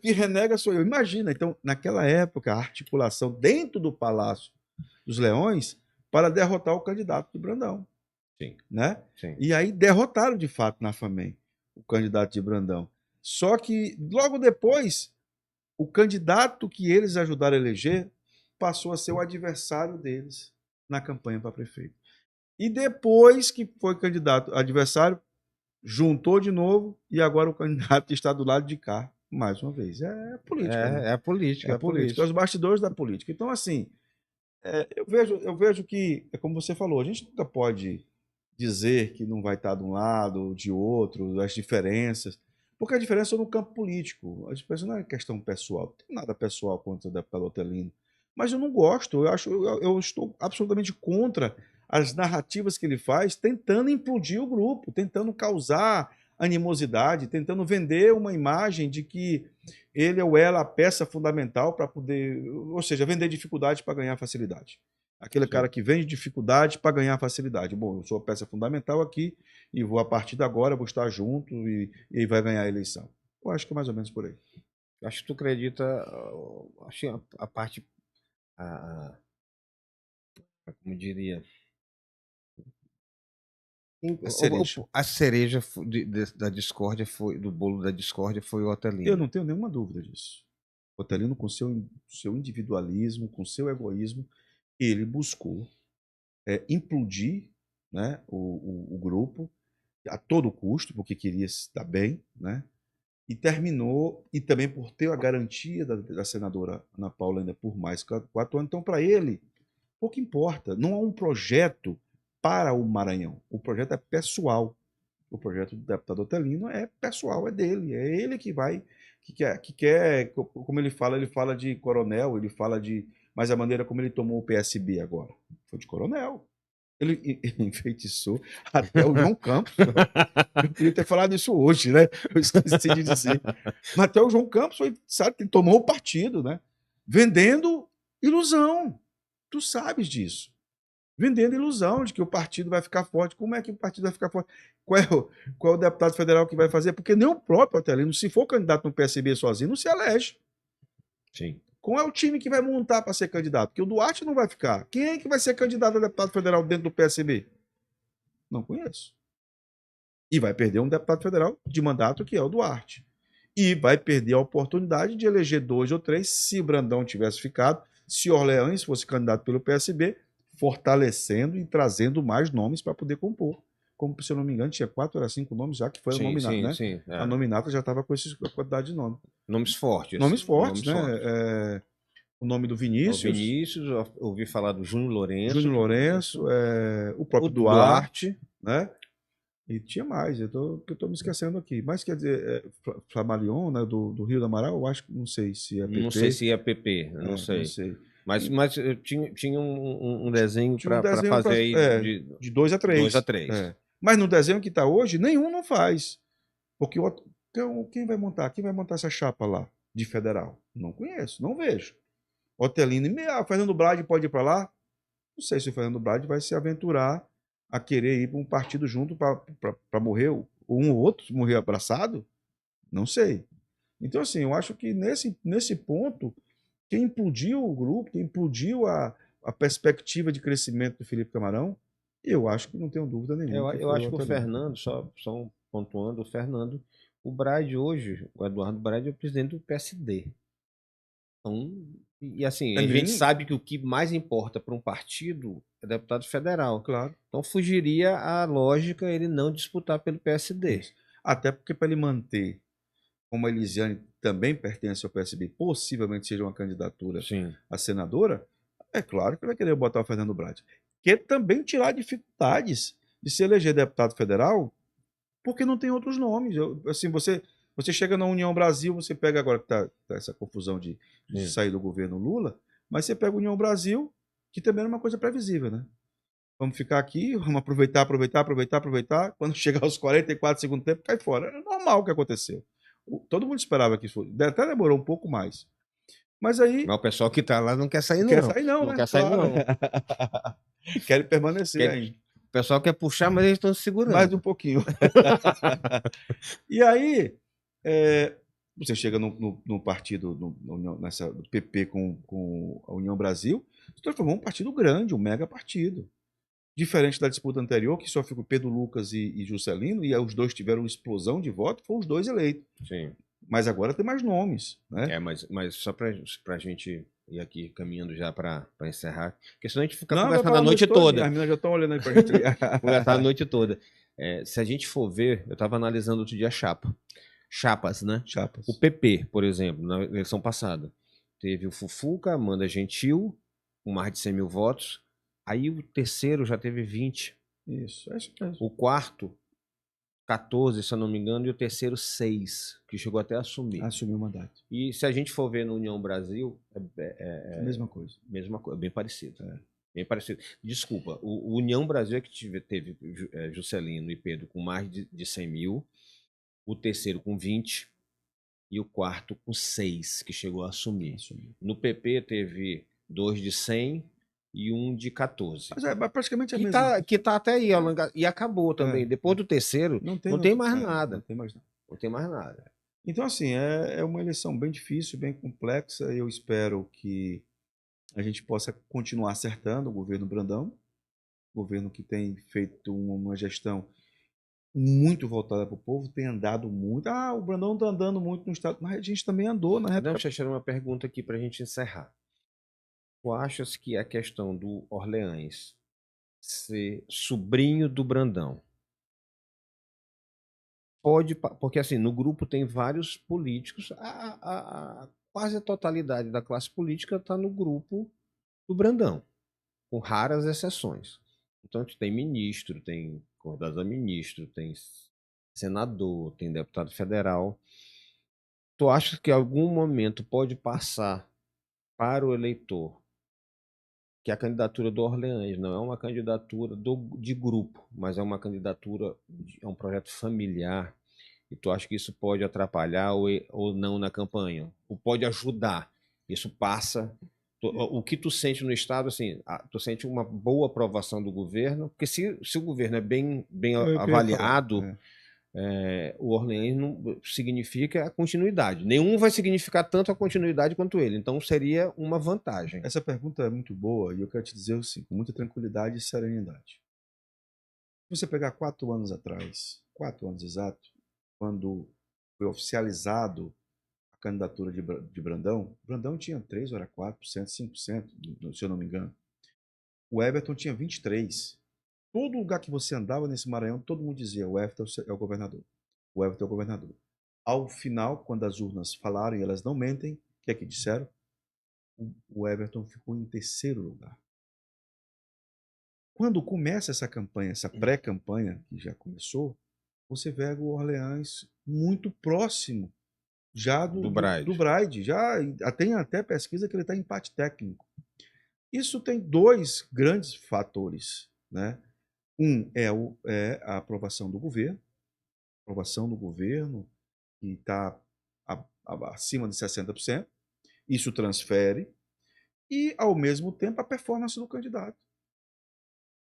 que renega sou eu. Imagina, então, naquela época, a articulação dentro do Palácio dos Leões para derrotar o candidato do Brandão. Sim. Né? Sim. E aí derrotaram, de fato, na FAMEM, o candidato de Brandão. Só que, logo depois, o candidato que eles ajudaram a eleger passou a ser o adversário deles na campanha para prefeito. E depois que foi candidato adversário, juntou de novo e agora o candidato está do lado de cá, mais uma vez. É política, né? É a política, É política, é os bastidores da política. Então, assim, eu vejo que, é como você falou, a gente nunca pode dizer que não vai estar de um lado ou de outro, as diferenças, porque a diferença é no campo político. A diferença não é questão pessoal, não tem nada pessoal contra o deputado Otelino, mas eu não gosto, eu estou absolutamente contra as narrativas que ele faz, tentando implodir o grupo, tentando causar animosidade, tentando vender uma imagem de que ele ou ela a peça fundamental para poder, ou seja, vender dificuldade para ganhar facilidade. Aquele cara que vende dificuldade para ganhar facilidade. Bom, eu sou a peça fundamental aqui e vou, a partir de agora, vou estar junto e vai ganhar a eleição. Eu acho que é mais ou menos por aí. Acho que tu acredita, acho que a parte, a- como diria, A cereja. a cereja da discórdia foi, do bolo da discórdia foi o Eu Otelino. não tenho nenhuma dúvida disso. O Otelino, com seu individualismo, com seu egoísmo, ele buscou implodir, né, o grupo a todo custo, porque queria se dar bem, né? E terminou, e também por ter a garantia da senadora Ana Paula ainda por mais 4 anos. Então, para ele, pouco importa. Não há um projeto para o Maranhão. O projeto é pessoal. O projeto do deputado Otelino é pessoal, é dele. É ele que vai, que quer, como ele fala de coronel, ele fala de. Mas a maneira como ele tomou o PSB agora foi de coronel. Ele enfeitiçou até o João Campos. Eu queria ter falado isso hoje, né? Eu esqueci de dizer. Mas até o João Campos foi, sabe, que ele tomou o partido, né? Vendendo ilusão. Tu sabes disso. Vendendo ilusão de que o partido vai ficar forte. Como é que o partido vai ficar forte? Qual é o deputado federal que vai fazer? Porque nem o próprio Otelino, se for candidato no PSB sozinho, não se elege. Sim. Qual é o time que vai montar para ser candidato? Porque o Duarte não vai ficar. Quem é que vai ser candidato a deputado federal dentro do PSB? Não conheço. E vai perder um deputado federal de mandato, que é o Duarte. E vai perder a oportunidade de eleger 2 ou 3, se Brandão tivesse ficado, se Orleans fosse candidato pelo PSB, fortalecendo e trazendo mais nomes para poder compor. Como, se eu não me engano, tinha 4 ou 5 nomes já que foram nominados, né? Sim, A nominata já estava com essa quantidade de nomes. Nomes fortes. Nomes fortes, nomes né? Fortes. O nome do O Vinícius. Vinícius, ouvi falar do Júnior Lourenço. Júnior Lourenço, o próprio o Duarte, né? E tinha mais, eu tô me esquecendo aqui. Mas quer dizer, Flamarion, né, do Rio do Amaral, eu acho que não sei se é PP. Não sei se é PP, não sei. Não sei. Mas eu tinha um desenho Tinha um para desenho fazer aí de 2 a 3. 2 a 3. Mas no desenho que está hoje, nenhum não faz. Porque então, quem vai montar? Quem vai montar essa chapa lá de federal? Não conheço, não vejo. Otelino e Fernando Brade pode ir para lá? Não sei se o Fernando Brade vai se aventurar a querer ir para um partido junto para morrer, um ou outro, morrer abraçado? Não sei. Então, assim, eu acho que nesse ponto, quem implodiu o grupo, quem implodiu a perspectiva de crescimento do Felipe Camarão, eu acho que não tenho dúvida nenhuma. Eu acho que o Fernando, só pontuando, o Brade hoje, o Eduardo Brade é o presidente do PSD. Então, e assim, a gente sabe que o que mais importa para um partido é deputado federal. Claro. Então fugiria a lógica ele não disputar pelo PSD. Isso. Até porque para ele manter, como a Elisiane também pertence ao PSB, possivelmente seja uma candidatura a senadora, é claro que vai querer botar o Fernando Brade. Quer também tirar dificuldades de se eleger deputado federal, porque não tem outros nomes. Assim, você chega na União Brasil, você pega agora que tá essa confusão de sair do governo Lula, mas você pega a União Brasil, que também era uma coisa previsível, né? Vamos ficar aqui, vamos aproveitar. Quando chegar aos 44 segundos tempo, cai fora. É normal o que aconteceu. Todo mundo esperava que isso fosse. Até demorou um pouco mais. Mas aí. Mas o pessoal que está lá não quer sair, não. Quer sair, não, não né? Quer sair, claro. não. Querem permanecer ainda. O pessoal quer puxar, mas eles estão se segurando. Mais um pouquinho. E aí, você chega no partido, do PP com a União Brasil, se transformou um partido grande, um mega partido. Diferente da disputa anterior, que só ficou Pedro Lucas e Juscelino, e os dois tiveram uma explosão de voto, foram os dois eleitos. Sim. Mas agora tem mais nomes, né? Mas só para a gente e aqui caminhando já para encerrar, porque senão a gente fica Não, vai conversando falar a a noite noite todinha. toda. As meninas já estão olhando aí pra gente. Conversar a noite toda. Se a gente for ver, eu estava analisando outro dia a chapas, né? O Chapas. PP, por exemplo, na eleição passada, teve o Fufuca, Amanda Gentil, com mais de 100 mil votos. Aí o terceiro já teve 20. Isso, é isso mesmo. O quarto, 14, se eu não me engano, e o terceiro, 6, que chegou até a assumir. Assumiu o mandato. E se a gente for ver no União Brasil, Mesma coisa. mesma coisa, bem parecido. Bem parecido. Desculpa, o União Brasil é que teve Juscelino e Pedro com mais de 100 mil, o terceiro com 20 e o quarto com 6, que chegou a assumir. Assumiu. No PP teve 2 de 100 e um de 14. Mas é praticamente a Que mesma. tá, que tá até aí, e acabou também. Depois do terceiro, Não tem, não tem outro- mais Não nada. tem mais nada. Não tem mais nada. Então, assim, é uma eleição bem difícil, bem complexa. Eu espero que a gente possa continuar acertando o governo Brandão, governo que tem feito uma gestão muito voltada para o povo, tem andado muito. O Brandão está andando muito no estado, mas a gente também andou na Não, época. deixa eu tirar uma pergunta aqui para a gente encerrar. Tu achas que a questão do Orleans ser sobrinho do Brandão pode, porque assim, no grupo tem vários políticos, quase a totalidade da classe política está no grupo do Brandão, com raras exceções. Então, a gente tem ministro, tem coordenador ministro, tem senador, tem deputado federal. Tu acha que em algum momento pode passar para o eleitor que a candidatura do Orleans não é uma candidatura de grupo, mas é uma candidatura, é um projeto familiar, e tu acha que isso pode atrapalhar ou não na campanha? Ou pode ajudar? Isso passa. O que tu sente no Estado, assim, tu sente uma boa aprovação do governo, porque se o governo é bem Eu queria falar. avaliado, o Orleans não significa a continuidade. Nenhum vai significar tanto a continuidade quanto ele. Então seria uma vantagem. Essa pergunta é muito boa e eu quero te dizer assim, com muita tranquilidade e serenidade. Se você pegar 4 anos atrás, 4 anos exato, quando foi oficializado a candidatura de Brandão, Brandão tinha 3 ou era 4%, 5%, se eu não me engano. O Everton tinha 23%. Todo lugar que você andava nesse Maranhão, todo mundo dizia: o Everton é o governador. O Everton é o governador. Ao final, quando as urnas falaram, e elas não mentem, o que é que disseram? O Everton ficou em terceiro lugar. Quando começa essa campanha, essa pré-campanha que já começou, você vê o Orleans muito próximo já Do do Braide. Braide. Já tem até pesquisa que ele está em empate técnico. Isso tem dois grandes fatores, né? Um é a aprovação do governo, que está acima de 60%. Isso transfere. E, ao mesmo tempo, a performance do candidato.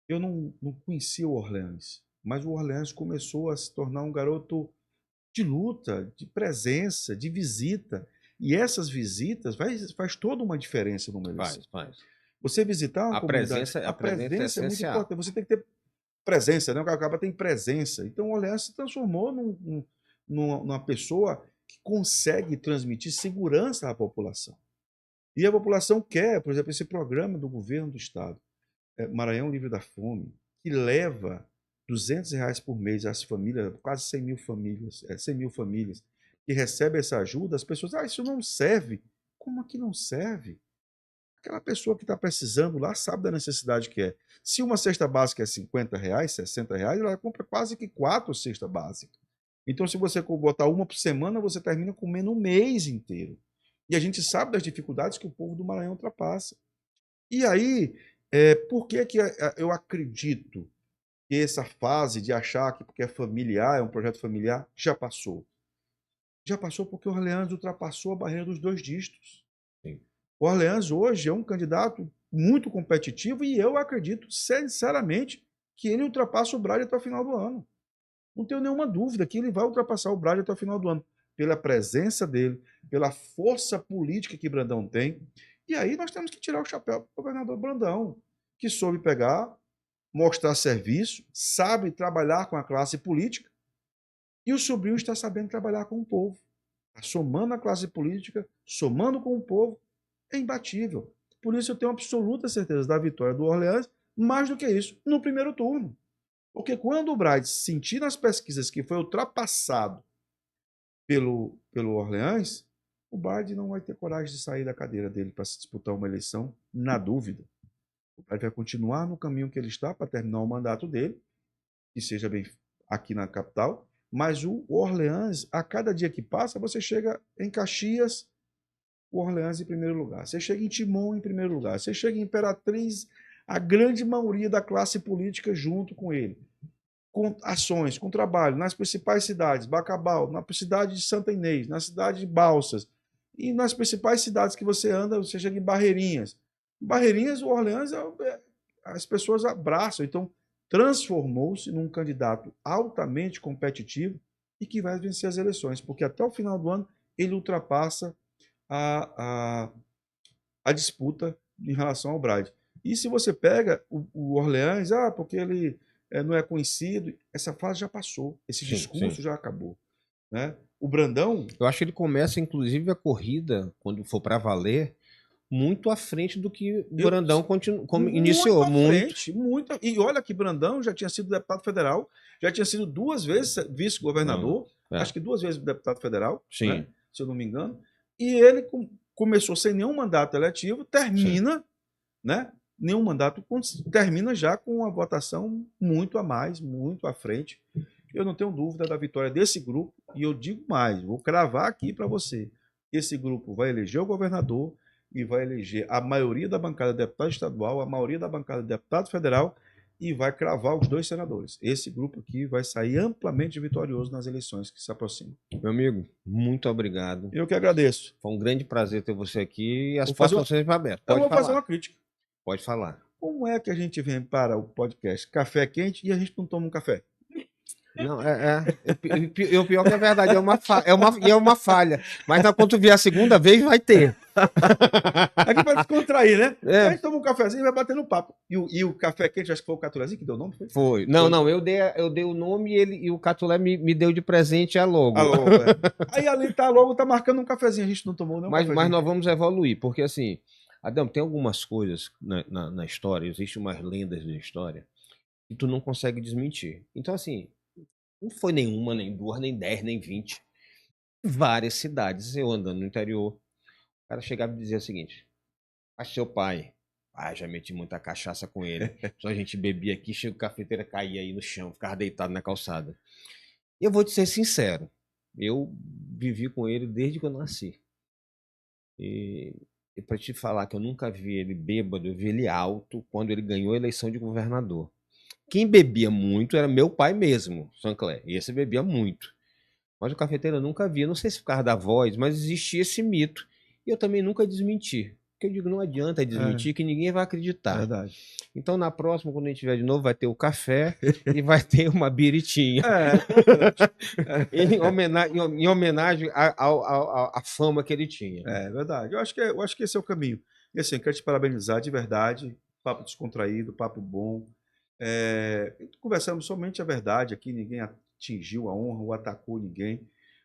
Eu não conhecia o Orleans, mas o Orleans começou a se tornar um garoto de luta, de presença, de visita. E essas visitas faz toda uma diferença numa eleição. Faz. Você visitar uma comunidade, A presença é muito essencial. importante. Você tem que ter presença, né? O Cacaba tem presença. Então o Orleans se transformou numa pessoa que consegue transmitir segurança à população. E a população quer, por exemplo, esse programa do governo do estado, Maranhão Livre da Fome, que leva R$ 200 por mês às famílias, quase 100 mil famílias, 100 mil famílias que recebem essa ajuda. As pessoas, isso não serve. Como é que não serve? Aquela pessoa que está precisando lá sabe da necessidade que é. Se uma cesta básica é R$ 50, R$ 60, ela compra quase que 4 cestas básicas. Então, se você botar uma por semana, você termina comendo um mês inteiro. E a gente sabe das dificuldades que o povo do Maranhão ultrapassa. E aí, por que eu acredito que essa fase de achar que porque é familiar, é um projeto familiar, já passou? Já passou porque o Orleans ultrapassou a barreira dos 2 dígitos. Sim. O Orleans hoje é um candidato muito competitivo e eu acredito, sinceramente, que ele ultrapassa o Brade até o final do ano. Não tenho nenhuma dúvida que ele vai ultrapassar o Brade até o final do ano, pela presença dele, pela força política que Brandão tem. E aí nós temos que tirar o chapéu para o governador Brandão, que soube pegar, mostrar serviço, sabe trabalhar com a classe política, e o sobrinho está sabendo trabalhar com o povo. Está somando a classe política, somando com o povo. é imbatível. Por isso eu tenho absoluta certeza da vitória do Orleans, mais do que isso, no primeiro turno. Porque quando o Bright sentir nas pesquisas que foi ultrapassado pelo Orleans, o Biden não vai ter coragem de sair da cadeira dele para se disputar uma eleição, na dúvida. O Biden vai continuar no caminho que ele está para terminar o mandato dele, que seja bem aqui na capital, mas o Orleans, a cada dia que passa, você chega em Caxias, o Orleans em primeiro lugar. Você chega em Timon em primeiro lugar. Você chega em Imperatriz, a grande maioria da classe política junto com ele. Com ações, com trabalho, nas principais cidades, Bacabal, na cidade de Santa Inês, na cidade de Balsas, e nas principais cidades que você anda, você chega em Barreirinhas. Barreirinhas, o Orleans, as pessoas abraçam. Então, transformou-se num candidato altamente competitivo e que vai vencer as eleições, porque até o final do ano ele ultrapassa a disputa em relação ao Bride. E se você pega o Orleans, porque ele não é conhecido, essa fase já passou, esse discurso já acabou. Né? O Brandão... Eu acho que ele começa, inclusive, a corrida, quando for para valer, muito à frente do que o Brandão iniciou. Muito. E olha que Brandão já tinha sido deputado federal, já tinha sido 2 vezes vice-governador, acho que 2 vezes deputado federal, né? Se eu não me engano. E ele começou sem nenhum mandato eletivo, termina, né? Nenhum mandato, termina já com uma votação muito a mais, muito à frente. Eu não tenho dúvida da vitória desse grupo, e eu digo mais, vou cravar aqui para você. Esse grupo vai eleger o governador e vai eleger a maioria da bancada de deputado estadual, a maioria da bancada de deputado federal, e vai cravar os 2 senadores. Esse grupo aqui vai sair amplamente vitorioso nas eleições que se aproximam. Meu amigo, muito obrigado. Eu que agradeço. Foi um grande prazer ter você aqui e as portas estão sempre abertas. Eu vou fazer uma crítica. Pode falar. Como é que a gente vem para o podcast Café Quente e a gente não toma um café? Não, o pior que é verdade, é uma falha. Mas quando tu vier a segunda vez, vai ter. Aqui para descontrair, né? A gente toma um cafezinho e vai batendo papo. E o Café Quente, acho que foi o Catulazinho que deu o nome? Foi. Não, eu dei o nome e o Catulé me deu de presente a logo. Aí ali tá logo, tá marcando um cafezinho, a gente não tomou, não. Mas nós vamos evoluir, porque assim, Adão, tem algumas coisas na história, existem umas lendas da história, que tu não consegue desmentir. Então, assim, não foi nenhuma, nem 2, nem 10, nem 20. Várias cidades, eu andando no interior, o cara chegava e dizia o seguinte: mas seu pai, já meti muita cachaça com ele. Só a gente bebia aqui, chega o cafeteira, caía aí no chão, ficava deitado na calçada. E eu vou te ser sincero, eu vivi com ele desde que eu nasci. E para te falar que eu nunca vi ele bêbado, eu vi ele alto quando ele ganhou a eleição de governador. Quem bebia muito era meu pai mesmo, Sancler. E esse bebia muito. Mas o cafeteiro eu nunca vi. Eu não sei se por causa da voz, mas existia esse mito. E eu também nunca desmenti. Porque eu digo, não adianta desmentir, que ninguém vai acreditar. Verdade. Então, na próxima, quando a gente tiver de novo, vai ter o café e vai ter uma biritinha. Em homenagem à fama que ele tinha. É verdade. Eu acho que esse é o caminho. E assim, quero te parabenizar de verdade. Papo descontraído, papo bom. Conversamos somente a verdade aqui, ninguém atingiu a honra ou atacou ninguém,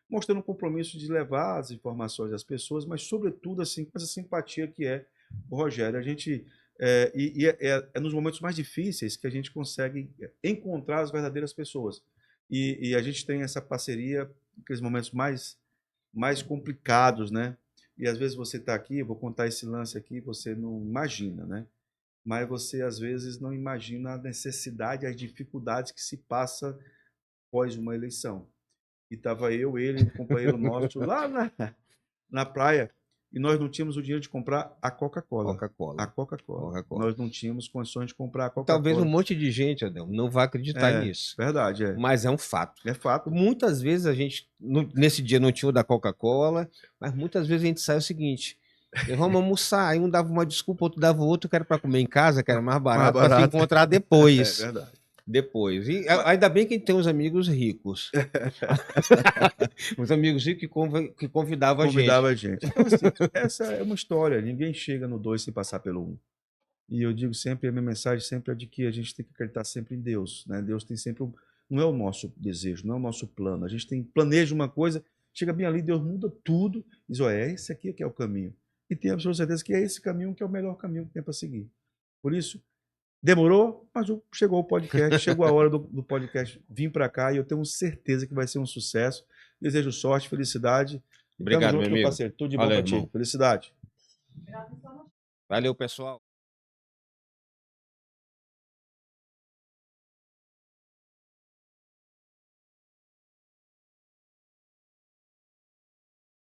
mostrando o compromisso de levar as informações às pessoas, mas sobretudo assim, com essa simpatia que é o Rogério. A gente é nos momentos mais difíceis que a gente consegue encontrar as verdadeiras pessoas, e a gente tem essa parceria naqueles momentos mais complicados, né? E às vezes você está aqui, eu vou contar esse lance aqui, você não imagina, né? Mas você, às vezes, não imagina a necessidade, as dificuldades que se passa após uma eleição. E estava eu, ele, um companheiro nosso, lá na praia, e nós não tínhamos o dinheiro de comprar a Coca-Cola. A Coca-Cola. Nós não tínhamos condições de comprar a Coca-Cola. Talvez um monte de gente, Adão, não vai acreditar nisso. Verdade, Mas é um fato. É fato. Muitas vezes a gente, nesse dia não tinha o da Coca-Cola, mas muitas vezes a gente sai o seguinte: vamos almoçar, aí um dava uma desculpa, outro dava outro, que era para comer em casa, que era mais barato, para se encontrar depois. É verdade. Depois. E ainda bem que a gente tem uns amigos ricos. Uns amigos ricos que convidavam a gente. Então, assim, essa é uma história. Ninguém chega no 2 sem passar pelo 1. E eu digo sempre, a minha mensagem sempre é de que a gente tem que acreditar sempre em Deus. Né? Deus tem sempre... Não é o nosso desejo, não é o nosso plano. A gente planeja uma coisa, chega bem ali, Deus muda tudo, diz, esse aqui é que é o caminho. e tenho absoluta certeza que é esse caminho que é o melhor caminho que tem para seguir. Por isso, demorou, mas chegou o podcast, chegou a hora do podcast vir para cá e eu tenho certeza que vai ser um sucesso. Desejo sorte, felicidade. E Obrigado, tamo meu junto, meu amigo. parceiro. Tudo de bom Valeu, para ti. irmão. Felicidade. Valeu, pessoal.